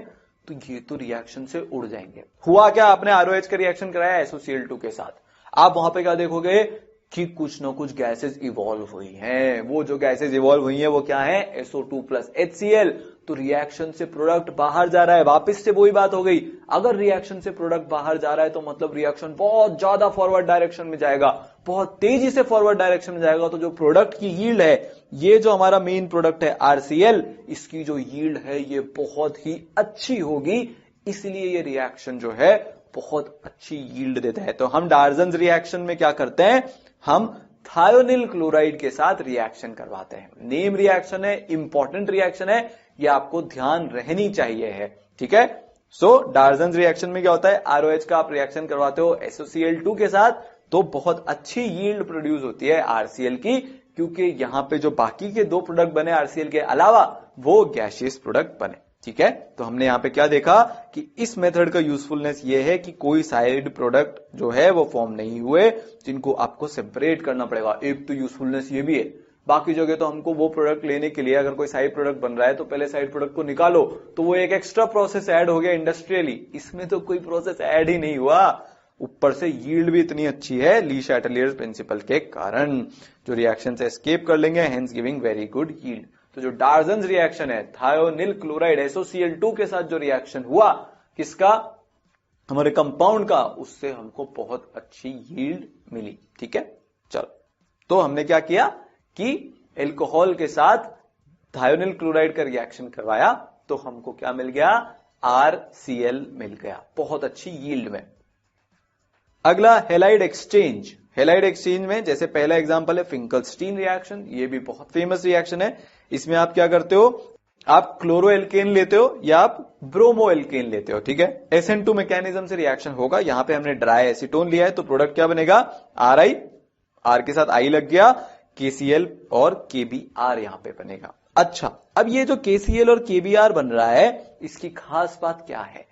तो ये तो रिएक्शन से उड़ जाएंगे। हुआ क्या, आपने ROH का रिएक्शन कराया SOCl2 के साथ, आप वहां पे क्या देखोगे कि कुछ ना कुछ गैसेस इवॉल्व हुई हैं। वो जो गैसेस इवॉल्व हुई हैं वो क्या है, SO2 प्लस HCl। तो रिएक्शन से प्रोडक्ट बाहर जा रहा है। वापस से वही बात हो गई, अगर रिएक्शन से प्रोडक्ट बाहर जा रहा है तो मतलब रिएक्शन बहुत ज्यादा फॉरवर्ड डायरेक्शन में जाएगा, बहुत तेजी से फॉरवर्ड डायरेक्शन में जाएगा। तो जो प्रोडक्ट की यील्ड है, ये जो हमारा मेन प्रोडक्ट है RCl, इसकी जो यील्ड है ये बहुत ही अच्छी होगी। इसलिए ये रिएक्शन जो है बहुत अच्छी यील्ड देता है। तो हम डार्जन्स रिएक्शन में क्या करते हैं, हम थायोनिल क्लोराइड के साथ रिएक्शन करवाते हैं। नेम रिएक्शन है, इंपॉर्टेंट रिएक्शन है, ये आपको ध्यान रहनी चाहिए है, ठीक है। सो डार्जन्स रिएक्शन में क्या होता है, ROH का आप रिएक्शन करवाते हो SOCl2 के साथ, तो बहुत अच्छी यील्ड प्रोड्यूस होती है RCl की, क्योंकि यहां पे जो बाकी के दो प्रोडक्ट बने RCl के अलावा, वो गैसियस प्रोडक्ट बने, ठीक है। तो हमने यहां पे क्या देखा कि इस मेथड का यूजफुलनेस ये है कि कोई साइड प्रोडक्ट जो है वो फॉर्म नहीं हुए, जिनको आपको सेपरेट करना पड़ेगा। एक तो यूजफुलनेस ये भी है, बाकी जगह तो हमको वो प्रोडक्ट लेने के लिए अगर कोई साइड प्रोडक्ट बन रहा है तो पहले साइड प्रोडक्ट को निकालो, तो वो एक एक्स्ट्रा प्रोसेस ऐड हो गया इंडस्ट्रियली। इसमें तो कोई प्रोसेस ऐड ही नहीं हुआ, ऊपर से यील्ड भी इतनी अच्छी है ली शैटलियर्स प्रिंसिपल के कारण, जो रिएक्शन से एस्केप कर लेंगे, hence giving very good yield. तो जो डार्जन्स रिएक्शन है, थायोनिल क्लोराइड SOCl2 के साथ जो रिएक्शन हुआ, किसका, हमारे कंपाउंड का, उससे हमको बहुत अच्छी यील्ड मिली, ठीक है। चलो, तो हमने क्या किया कि एल्कोहल के साथ थायोनिल क्लोराइड का रिएक्शन करवाया, तो हमको क्या मिल गया, RCl मिल गया, बहुत अच्छी यील्ड में। अगला हैलाइड एक्सचेंज। हैलाइड एक्सचेंज में जैसे पहला एग्जांपल है फिंकलस्टीन रिएक्शन, ये भी बहुत फेमस रिएक्शन है। इसमें आप क्या करते हो, आप क्लोरोएल्केन लेते हो या आप ब्रोमोएल्केन लेते हो, ठीक है। SN2 मैकेनिज्म से रिएक्शन होगा। यहां पे हमने ड्राई एसीटोन लिया है, तो प्रोडक्ट क्या बनेगा, RI, R के साथ I लग गया, KCl और KBr यहां पे बनेगा। अच्छा, अब ये जो KCl और KBr बन रहा है, इसकी खास बात क्या है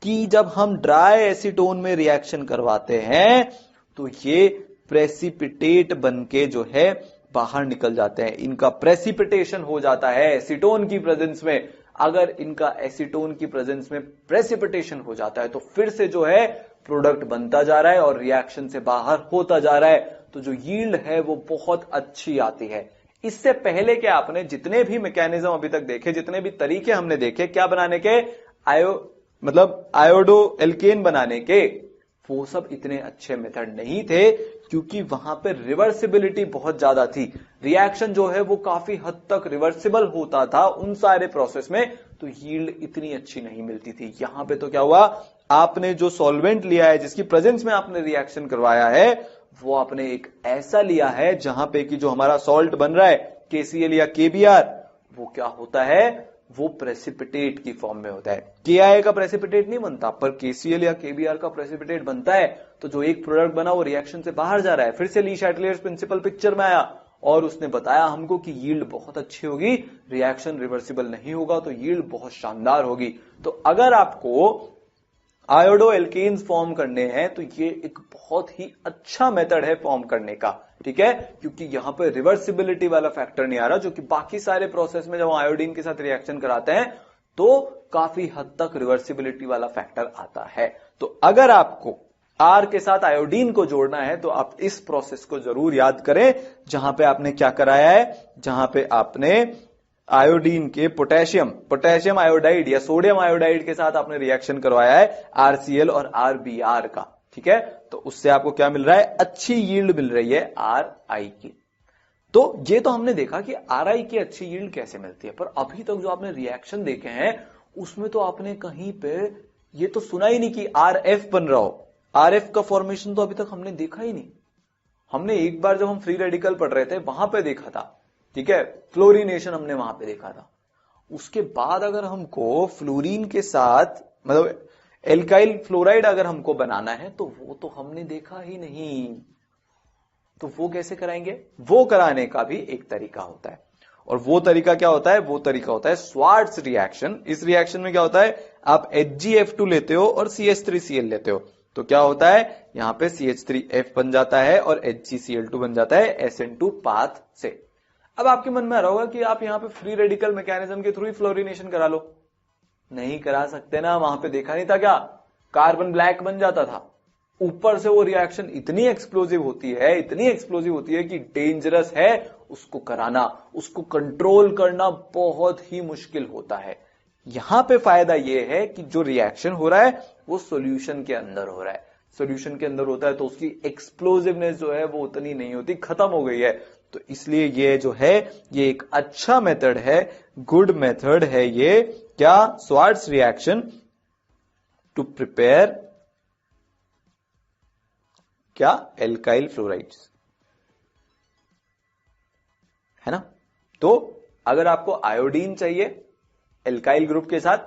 कि जब हम ड्राई एसीटोन में रिएक्शन करवाते हैं तो ये प्रेसिपिटेट बनके जो है बाहर निकल जाते हैं, इनका प्रेसिपिटेशन हो जाता है एसीटोन की प्रेजेंस में। अगर इनका एसीटोन की प्रेजेंस में प्रेसिपिटेशन हो जाता है तो फिर से जो है प्रोडक्ट बनता जा रहा है और रिएक्शन से बाहर होता जा रहा है, तो जो यील्ड है वो बहुत अच्छी आती है। इससे पहले के आपने जितने भी मैकेनिज्म अभी तक देखे, जितने भी तरीके हमने देखे क्या बनाने के, आयोडो एल्केन बनाने के, वो सब इतने अच्छे मेथड नहीं थे, क्योंकि वहां पे रिवर्सिबिलिटी बहुत ज्यादा थी। रिएक्शन जो है वो काफी हद तक रिवर्सिबल होता था उन सारे प्रोसेस में, तो यील्ड इतनी अच्छी नहीं मिलती थी। यहां पे तो क्या हुआ, आपने जो सॉल्वेंट लिया है, जिसकी प्रेजेंस में आपने रिएक्शन करवाया है, वो आपने एक ऐसा लिया है जहां पे कि जो हमारा सॉल्ट बन रहा है KCl या KBr, वो क्या होता है, वो प्रेसिपिटेट की फॉर्म में होता है। KI का प्रेसिपिटेट नहीं बनता, पर KCl या KBr का प्रेसिपिटेट बनता है। तो जो एक प्रोडक्ट बना वो रिएक्शन से बाहर जा रहा है। फिर से ली शैटलियर्स प्रिंसिपल पिक्चर में आया और उसने बताया हमको कि यील्ड बहुत अच्छी होगी, रिएक्शन रिवर्सिबल नहीं होगा, तो यील्ड बहुत शानदार होगी। तो अगर आपको आयोडो एल्केन्स फॉर्म करने हैं तो ये एक बहुत ही अच्छा मेथड है फॉर्म करने का, ठीक है, क्योंकि यहां पे रिवर्सिबिलिटी वाला फैक्टर नहीं आ रहा, जो कि बाकी सारे प्रोसेस में जब हम आयोडीन के साथ रिएक्शन कराते हैं तो काफी हद तक रिवर्सिबिलिटी वाला फैक्टर आता है। तो अगर आपको R के साथ आयोडीन को जोड़ना है तो आप इस प्रोसेस को जरूर याद करें, जहां पे आपने क्या कराया है, जहां पे आपने आयोडीन के पोटेशियम आयोडाइड या सोडियम आयोडाइड के साथ आपने रिएक्शन करवाया है RCl और RBr का, ठीक है। तो उससे आपको क्या मिल रहा है, अच्छी यील्ड मिल रही है RI की। तो ये तो हमने देखा कि RI की अच्छी यील्ड कैसे मिलती है, पर अभी तक जो आपने रिएक्शन देखे हैं उसमें तो आपने कहीं पे ये तो सुना ही नहीं कि RF बन रहा हो। RF का फॉर्मेशन तो अभी तक हमने देखा ही नहीं। हमने एक बार जब हम फ्री रेडिकल पढ़ रहे थे वहां पे देखा था ठीक है, फ्लोरिनेशन हमने वहां पे देखा था। उसके बाद अगर हमको फ्लोरीन के साथ मतलब एल्काइल फ्लोराइड अगर हमको बनाना है तो वो तो हमने देखा ही नहीं, तो वो कैसे कराएंगे? वो कराने का भी एक तरीका होता है, और वो तरीका क्या होता है? वो तरीका होता है स्वार्ट्स रिएक्शन। इस रिएक्शन में क्या होता है, आप HgF2 लेते हो और CH3Cl लेते हो, तो क्या होता है, यहां पे CH3F बन जाता है और HgCl2 बन जाता है SN2 पाथ से। अब आपके मन में आ रहा होगा कि आप यहां पे फ्री रेडिकल मैकेनिज्म के थ्रू ही फ्लोरिनेशन करा लो। नहीं करा सकते ना, वहां पे देखा नहीं था क्या, कार्बन ब्लैक बन जाता था। ऊपर से वो रिएक्शन इतनी एक्सप्लोजिव होती है, इतनी एक्सप्लोजिव होती है कि डेंजरस है, उसको कराना, उसको कंट्रोल करना बहुत ही मुश्किल होता है। यहां पे फायदा यह है कि जो रिएक्शन हो रहा है वो सॉल्यूशन के अंदर हो रहा है। सॉल्यूशन के अंदर होता है तो उसकी एक्सप्लोजिवनेस जो है वो उतनी नहीं होती, खत्म हो गई है। तो इसलिए ये जो है ये एक अच्छा मेथड है, गुड मेथड है ये, क्या, स्वार्ट्स रिएक्शन टू प्रिपेयर क्या, एल्काइल फ्लोराइड्स, है ना। तो अगर आपको आयोडीन चाहिए एल्काइल ग्रुप के साथ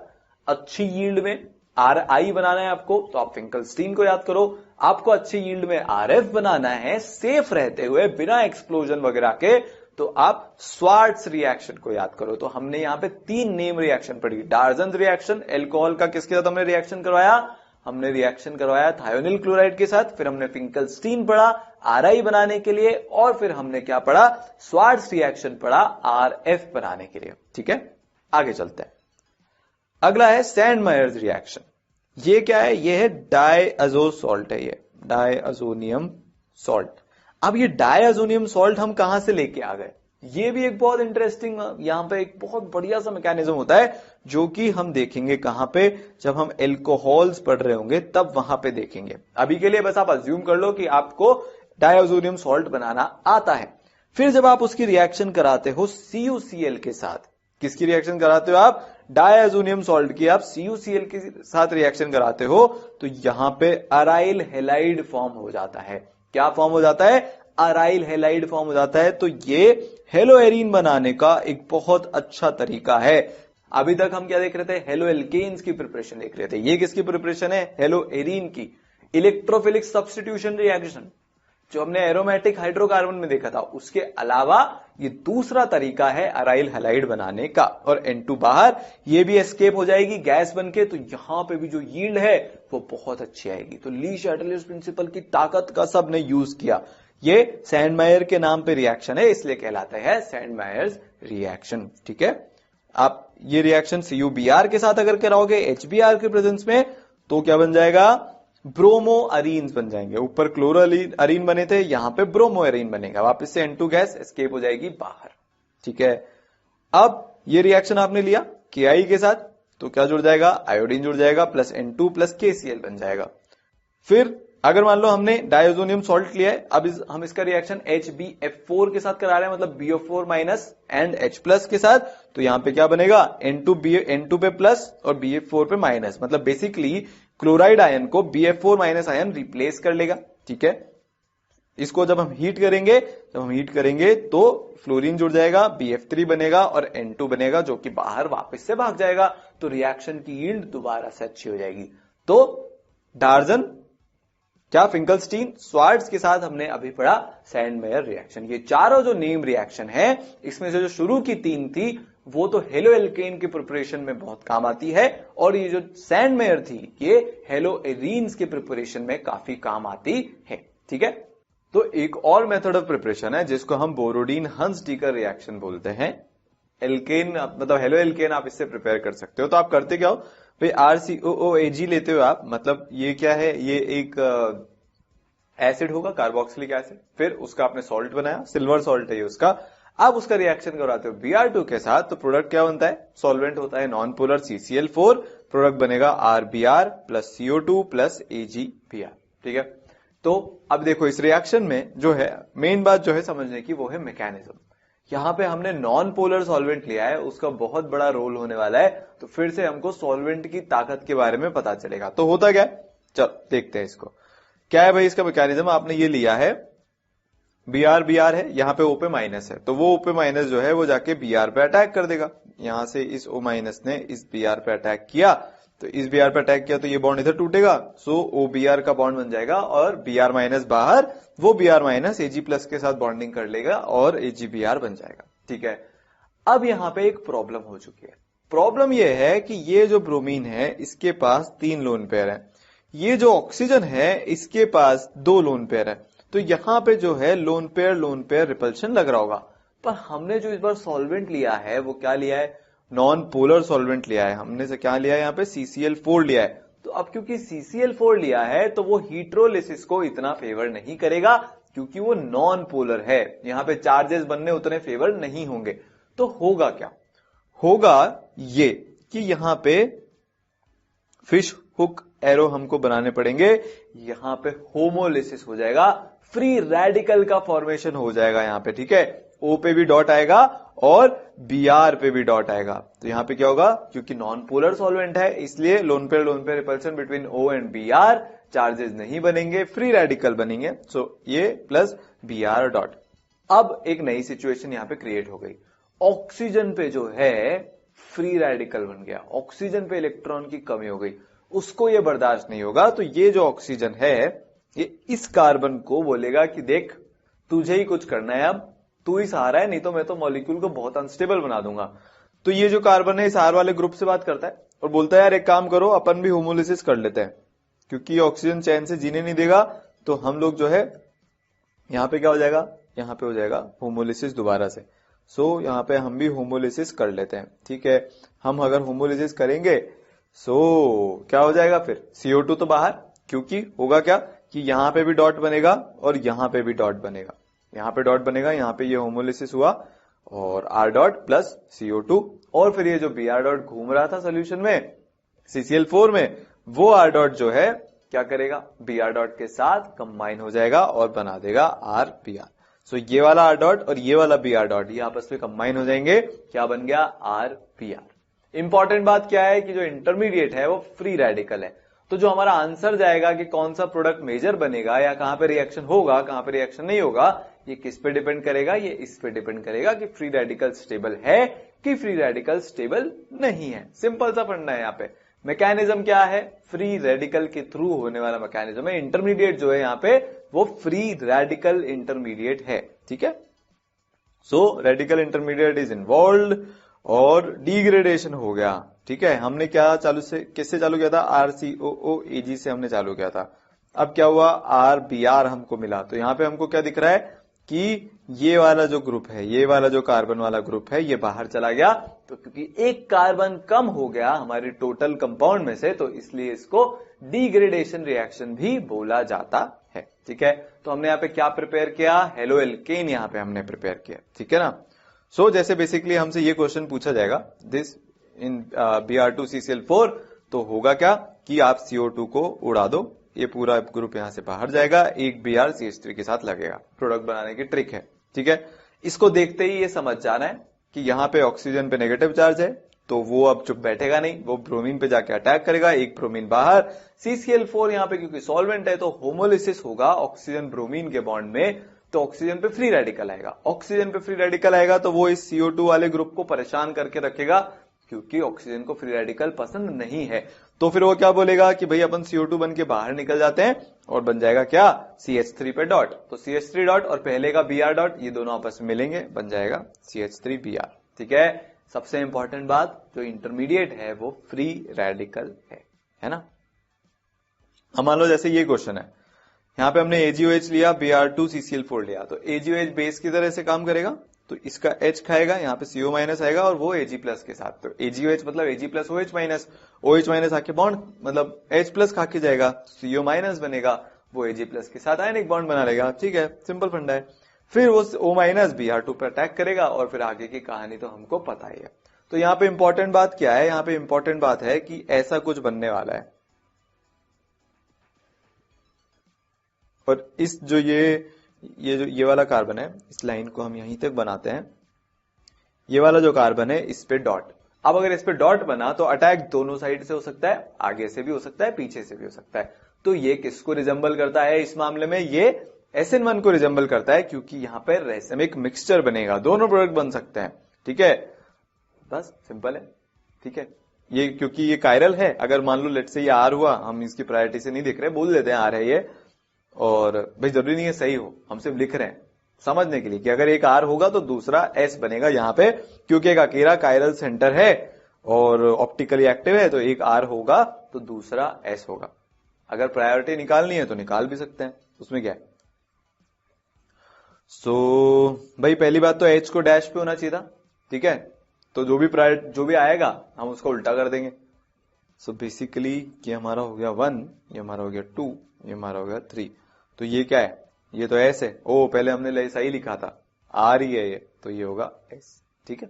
अच्छी यील्ड में, RI बनाना है आपको, तो आप फिंकलस्टीन को याद करो। आपको अच्छी यील्ड में RF बनाना है सेफ रहते हुए बिना एक्सप्लोजन वगैरह के, तो आप स्वार्ट्स रिएक्शन को याद करो। तो हमने यहां पे 3 नेम रिएक्शन पढ़ी। डार्जन रिएक्शन, एल्कोहल का किसके साथ हमने रिएक्शन करवाया, हमने रिएक्शन करवाया थायोनिल क्लोराइड के साथ। फिर हमने फिंकलस्टीन पढ़ा RI बनाने के लिए, और फिर हमने क्या पढ़ा, स्वार्ट्स रिएक्शन पढ़ा RF बनाने के लिए। ठीक है, आगे चलते हैं। अगला है सैंडमायर्स रिएक्शन। ये क्या है, ये है डायअज़ो सॉल्ट है, ये डायअज़ोनियम सॉल्ट। अब ये डायअज़ोनियम सॉल्ट हम कहां से लेके आ गए, ये भी एक बहुत इंटरेस्टिंग, यहां पे एक बहुत बढ़िया सा मैकेनिज्म होता है जो कि हम देखेंगे कहां पे, जब हम एल्कोहल्स पढ़ रहे होंगे तब वहां पे देखेंगे। अभी के लिए बस आप अज्यूम कर लो कि आपको डायअज़ोनियम सॉल्ट बनाना आता है। फिर जब आप उसकी रिएक्शन कराते हो CuCl के साथ, किसकी रिएक्शन कराते हो आप, डायअज़ोनियम सॉल्ट की आप CuCl के साथ रिएक्शन कराते हो, तो यहां पे अराइल हैलाइड फॉर्म हो जाता है। क्या फॉर्म हो जाता है, अराइल हैलाइड फॉर्म हो जाता है। तो ये हेलोएरीन बनाने का एक बहुत अच्छा तरीका है। अभी तक हम क्या देख रहे थे, हेलोएल्केन्स की प्रिपरेशन देख रहे थे, ये किसकी प्रिपरेशन है, हेलोएरीन की। इलेक्ट्रोफिलिक सब्स्टिट्यूशन रिएक्शन जो हमने एरोमेटिक हाइड्रोकार्बन में देखा था, उसके अलावा ये दूसरा तरीका है अराइल हैलाइड बनाने का। और N2 बाहर, ये भी एस्केप हो जाएगी गैस बनके, तो यहां पे भी जो यील्ड है वो बहुत अच्छी आएगी। तो ली शैटलियर्स प्रिंसिपल की ताकत का सबने यूज किया। ये सैंडमायर के नाम पे रिएक्शन है, इसलिए कहलाता है सैंडमायर्स रिएक्शन। ठीक है, आप ये रिएक्शन CuBr के साथ अगर कराओगे HBr के प्रेजेंस में, तो क्या बन जाएगा, ब्रोमो अरीन्स बन जाएंगे। ऊपर क्लोरो अरीन बने थे, यहां पे ब्रोमो अरीन बनेगा, वापस से N2 गैस एस्केप हो जाएगी बाहर। ठीक है, अब ये रिएक्शन आपने लिया Ki के साथ, तो क्या जुड़ जाएगा, आयोडीन जुड़ जाएगा, प्लस N2 प्लस KCl बन जाएगा। फिर अगर मान लो हमने डायअज़ोनियम सॉल्ट लिया है, अब हम इसका रिएक्शन HbF4 के साथ करा रहे हैं, मतलब BO4 minus and H plus के साथ, तो यहां पे क्या बनेगा, N2 पे प्लस और BF4 पे माइनस, मतलब बेसिकली क्लोराइड आयन को BF4 माइनस आयन रिप्लेस कर लेगा। ठीक है, इसको जब हम हीट करेंगे तो फ्लोरीन जुड़ जाएगा, BF3 बनेगा और N2 बनेगा, जो कि बाहर वापस से भाग जाएगा, तो रिएक्शन की यील्ड दोबारा से अच्छी हो जाएगी। तो डार्जन, क्या, फिंकलस्टीन, स्वार्ट्स के साथ हमने अभी पढ़ा सैंडमायर रिएक्शन। ये चारों जो नेम रिएक्शन है, इसमें से जो शुरू की 3 थी वो तो हेलोएल्केन के प्रिपरेशन में बहुत काम आती है, और ये जो सैंडमायर थी ये हेलोएरीन्स के प्रिपरेशन में काफी काम आती है। ठीक है, तो एक और मेथड ऑफ प्रिपरेशन है जिसको हम बोरोडीन हंस-डीकर रिएक्शन बोलते हैं। एल्केन मतलब हेलोएल्केन आप इससे प्रिपेयर कर सकते हो। तो आप करते क्या हो भाई, RCOOAg लेते हो आप, मतलब ये क्या है, ये एक एसिड होगा, कार्बोक्सिलिक एसिड, फिर उसका आपने सॉल्ट बनाया, सिल्वर सॉल्ट है ये उसका, आप उसका रिएक्शन करवाते हो Br2 के साथ, तो प्रोडक्ट क्या बनता है, सॉल्वेंट होता है नॉन पोलर CCl4, प्रोडक्ट बनेगा RBr plus CO2 plus AgBr। ठीक है, तो अब देखो इस रिएक्शन में जो है मेन बात जो है समझने की, वो है मैकेनिज्म। यहां पे हमने नॉन पोलर सॉल्वेंट लिया है, उसका बहुत बड़ा रोल होने वाला है, तो फिर से हमको सॉल्वेंट की ताकत के बारे में पता चलेगा। तो होता क्या है, चल देखते हैं इसको, क्या है भाई इसका मैकेनिज्म। आपने ये लिया है बी आर है, यहाँ पे ओ पे माइनस है, तो वो ओ पे माइनस जो है वो जाके बी आर पे अटैक कर देगा। यहां से इस ओ माइनस ने इस बी आर पे अटैक किया, तो इस बी आर पे अटैक किया तो ये बॉन्ड इधर टूटेगा, सो ओ बी आर का बॉन्ड बन जाएगा और बी आर माइनस बाहर, वो B R minus A G plus के साथ बॉन्डिंग कर लेगा और एजी बी आर बन जाएगा। ठीक है, अब यहां पे एक प्रॉब्लम हो चुकी है। प्रॉब्लम यह है कि ये जो ब्रोमीन है इसके पास 3 लोन पेयर है, ये जो ऑक्सीजन है इसके पास 2 लोन पेयर है, तो यहां पे जो है लोन पेयर रिपल्शन लग रहा होगा। पर हमने जो इस बार सॉल्वेंट लिया है वो क्या लिया है, नॉन पोलर सॉल्वेंट लिया है। हमने से क्या लिया है, यहाँ पे CCl4 लिया है। तो अब क्योंकि CCl4 लिया है तो वो हीट्रोलिसिस को इतना फेवर नहीं करेगा, क्योंकि वो नॉन पोलर है, यहां पे चार्जेस बनने उतने फेवर नहीं होंगे। तो होगा क्या, होगा ये कि यहां पे फिश हुक एरो हमको बनाने पड़ेंगे, यहां पे होमोलिसिस हो जाएगा, फ्री रेडिकल का फॉर्मेशन हो जाएगा यहां पे। ठीक है, ओ पे भी डॉट आएगा और बी आर पे भी डॉट आएगा, तो यहां पे क्या होगा, क्योंकि नॉन पोलर सॉल्वेंट है इसलिए lone pair repulsion between O and B R, charges नहीं बनेंगे, फ्री रेडिकल बनेंगे, सो ये प्लस बी आर डॉट। अब एक नई सिचुएशन यहां पे क्रिएट हो गई, ऑक्सीजन पे जो है फ्री रेडिकल बन गया, ऑक्सीजन पे इलेक्ट्रॉन की कमी हो गई, उसको ये बर्दाश्त नहीं होगा। तो ये जो ऑक्सीजन है ये इस कार्बन को बोलेगा कि देख तुझे ही कुछ करना है, अब तू ही सहारा है, नहीं तो मैं तो मॉलिक्यूल को बहुत अनस्टेबल बना दूंगा। तो ये जो कार्बन है इस आर वाले ग्रुप से बात करता है और बोलता है यार एक काम करो, अपन भी होमोलिसिस कर लेते हैं, क्योंकि ऑक्सीजन चैन से जीने नहीं देगा, तो हम लोग जो है यहां पे क्या हो जाएगा, यहां पे हो जाएगा होमोलिसिस दोबारा से। सो यहां पे हम भी होमोलिसिस कर लेते हैं। ठीक है, हम अगर होमोलिसिस करेंगे सो क्या हो जाएगा, फिर CO2 तो बाहर, क्योंकि होगा क्या कि यहां पे भी डॉट बनेगा और यहां पे भी डॉट बनेगा, यहां पे डॉट बनेगा, यहां पे ये होमोलिसिस हुआ और R डॉट प्लस CO2, और फिर ये जो Br डॉट घूम रहा था सोल्यूशन में CCl4 में, वो R डॉट जो है क्या करेगा, Br डॉट के साथ कंबाइन हो जाएगा और बना देगा RBr। सो ये वाला R डॉट और ये वाला Br डॉट ये आपस में कंबाइन हो जाएंगे, क्या बन गया, RBr। इंपॉर्टेंट बात क्या है कि जो इंटरमीडिएट है वो फ्री रेडिकल है, तो जो हमारा आंसर जाएगा कि कौन सा प्रोडक्ट मेजर बनेगा या कहां पे रिएक्शन होगा कहां पे रिएक्शन नहीं होगा, ये किस पे डिपेंड करेगा, ये इस पे डिपेंड करेगा कि फ्री रेडिकल स्टेबल है कि फ्री रेडिकल स्टेबल नहीं है। सिंपल सा फंडा है। यहाँ पे मैकेनिज्म क्या है, फ्री रेडिकल के थ्रू होने वाला मैकेनिज्म है। इंटरमीडिएट जो है यहाँ पे वो फ्री रेडिकल इंटरमीडिएट है। ठीक है, सो रेडिकल इंटरमीडिएट इज इन्वॉल्व और डिग्रेडेशन हो गया। ठीक है, हमने क्या किससे चालू किया था, RCOOAg से हमने चालू किया था। अब क्या हुआ, RBr हमको मिला, तो यहां पे हमको क्या दिख रहा है कि ये वाला जो ग्रुप है, ये वाला जो कार्बन वाला ग्रुप है ये बाहर चला गया, तो क्योंकि एक कार्बन कम हो गया हमारे टोटल कंपाउंड में से, तो इसलिए इसको डिग्रेडेशन रिएक्शन भी बोला जाता है। ठीक है, तो हमने यहाँ पे क्या प्रिपेयर किया, हेलो एल्केन यहाँ पे हमने प्रिपेयर किया। ठीक है ना, सो जैसे बेसिकली हमसे ये क्वेश्चन पूछा जाएगा, दिस इन Br2CCl4, तो होगा क्या कि आप CO2 को उड़ा दो, ये पूरा ग्रुप यहां से बाहर जाएगा, एक BrCH3 के साथ लगेगा, प्रोडक्ट बनाने की ट्रिक है। ठीक है, इसको देखते ही ये समझ जाना है कि यहां पे ऑक्सीजन पे नेगेटिव चार्ज है, तो वो अब चुप बैठेगा नहीं, वो ब्रोमीन पे जाके अटैक करेगा, एक ब्रोमीन बाहर, CCl4 यहां पे क्योंकि सॉल्वेंट है तो होमोलिसिस होगा ऑक्सीजन ब्रोमीन के बॉन्ड में, तो ऑक्सीजन पे फ्री रेडिकल आएगा। ऑक्सीजन पे फ्री रेडिकल आएगा तो वो इस CO2 वाले ग्रुप को परेशान करके रखेगा, क्योंकि ऑक्सीजन को फ्री रेडिकल पसंद नहीं है। तो फिर वो क्या बोलेगा कि भाई अपन CO2 बन के बाहर निकल जाते हैं और बन जाएगा क्या, CH3 पे डॉट, तो CH3 डॉट और पहले का Br डॉट ये दोनों आपस में मिलेंगे, बन जाएगा CH3Br। ठीक है, सबसे इंपॉर्टेंट बात, जो इंटरमीडिएट है वो फ्री रेडिकल है ना। अब मान लो जैसे ये क्वेश्चन है, यहां पे हमने AgOH लिया, Br2CCl4 लिया, तो AgOH बेस की तरह से काम करेगा, तो इसका H खाएगा, यहाँ पे CO माइनस आएगा और वो Ag प्लस के साथ, तो AgOH मतलब Ag plus OH minus, OH minus आके बॉन्ड मतलब H प्लस खा के जाएगा, CO माइनस बनेगा, वो Ag प्लस के साथ आयनिक बॉन्ड बना लेगा। ठीक है, सिंपल फंडा है। फिर वो O माइनस Br2 पर अटैक करेगा और फिर आगे की कहानी तो हमको पता ही है। तो यहाँ पे इंपॉर्टेंट बात क्या है, यहाँ पे इंपॉर्टेंट बात है कि ऐसा कुछ बनने वाला है, और इस जो ये वाला कार्बन है, इस लाइन को हम यहीं तक बनाते हैं, ये वाला जो कार्बन है इस पे डॉट, अब अगर इस पे डॉट बना तो अटैक दोनों साइड से हो सकता है, आगे से भी हो सकता है, पीछे से भी हो सकता है। तो ये किसको रिजेंबल करता है इस मामले में, ये SN1 को रिजेंबल करता है क्योंकि यहां पे रेसिमिक मिक्सचर बनेगा, दोनों प्रोडक्ट बन सकते हैं। ठीक है, बस सिंपल है। ठीक है, ये क्योंकि ये कायरल है, अगर मान लो लेट से ये आर हुआ, हम इसकी प्रायोरिटी से नहीं देख रहे, बोल देते हैं आर है ये, और भाई जरूरी नहीं है सही हो, हम सिर्फ लिख रहे हैं समझने के लिए कि अगर एक आर होगा तो दूसरा एस बनेगा यहां पे, क्योंकि एक अकेला कायरल सेंटर है और ऑप्टिकली एक्टिव है, तो एक आर होगा तो दूसरा एस होगा। अगर प्रायोरिटी निकालनी है तो निकाल भी सकते हैं, उसमें क्या है। भाई पहली बात तो एच को डैश पे होना चाहिए था। ठीक है, तो जो भी आएगा हम उसको उल्टा कर देंगे। बेसिकली ये हमारा हो गया 1, ये हमारा हो गया 2, ये हमारा हो गया 3। तो ये क्या है, ये तो एस है। ओ पहले हमने सही लिखा था, आर ही है ये, तो ये होगा एस। ठीक है,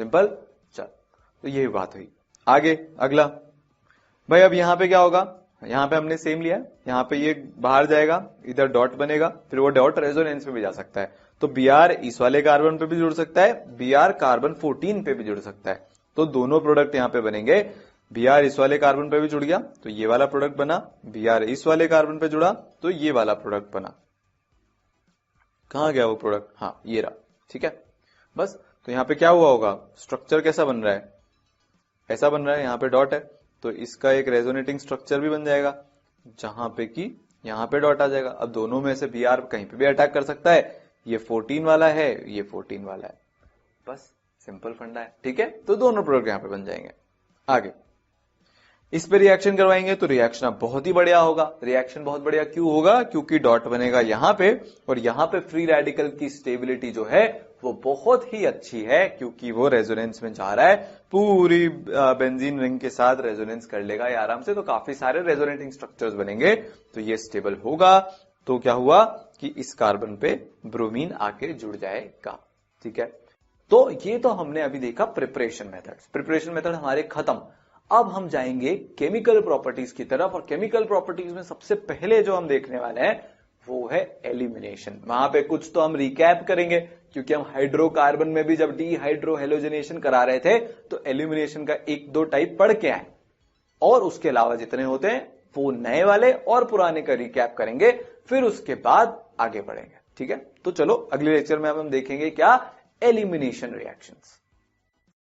सिंपल। चल, तो यही बात हुई। आगे अगला भाई, अब यहां पे क्या होगा, यहां पे हमने सेम लिया, यहां पे ये बाहर जाएगा, इधर डॉट बनेगा, फिर वो डॉट रेजोनेंस में भी जा सकता है। तो Br इस वाले कार्बन पे भी जुड़ सकता है, Br कार्बन 14 पे भी जुड़ सकता है। तो दोनों प्रोडक्ट यहां पे बनेंगे। Br इस वाले कार्बन पे भी जुड़ गया तो ये वाला प्रोडक्ट बना, Br इस वाले कार्बन पे जुड़ा तो ये वाला प्रोडक्ट बना। कहां गया वो प्रोडक्ट, हाँ ये रहा। ठीक है, बस। तो यहां पे क्या हुआ होगा, स्ट्रक्चर कैसा बन रहा है, ऐसा बन रहा है, यहां पे डॉट है तो इसका एक रेजोनेटिंग स्ट्रक्चर भी बन जाएगा, जहां पे कि यहां पे डॉट आ जाएगा। अब दोनों में से Br कहीं पे भी अटैक कर सकता है, ये 14 वाला है, ये 14 वाला है, बस सिंपल फंडा है। ठीक है, तो दोनों प्रोडक्ट यहां पे बन जाएंगे। आगे इस पे रिएक्शन करवाएंगे तो रिएक्शन बहुत ही बढ़िया होगा। रिएक्शन बहुत बढ़िया क्यों होगा, क्योंकि डॉट बनेगा यहां पे, और यहां पे फ्री रेडिकल की स्टेबिलिटी जो है वो बहुत ही अच्छी है, क्योंकि वो रेजोनेंस में जा रहा है, पूरी बेंजीन रिंग के साथ रेजोनेंस कर लेगा ये आराम से। तो काफी सारे रेजोनेटिंग स्ट्रक्चर्स बनेंगे, तो ये स्टेबल होगा। तो क्या हुआ कि इस कार्बन पे ब्रोमीन आके जुड़ जाएगा। ठीक है, तो ये तो हमने अभी देखा प्रिपरेशन मेथड्स। प्रिपरेशन मेथड हमारे खत्म। अब हम जाएंगे केमिकल प्रॉपर्टीज की तरफ, और केमिकल प्रॉपर्टीज में सबसे पहले जो हम देखने वाले हैं वो है एलिमिनेशन। वहां पे कुछ तो हम रिकैप करेंगे, क्योंकि हम हाइड्रोकार्बन में भी जब डीहाइड्रोहेलोजनेशन करा रहे थे तो एलिमिनेशन का 1-2 टाइप पढ़ के आए, और उसके अलावा जितने होते हैं वो नए वाले और पुराने का रिकैप करेंगे, फिर उसके बाद आगे बढ़ेंगे। ठीक है, तो चलो अगले लेक्चर में अब हम देखेंगे क्या, एलिमिनेशन रिएक्शंस।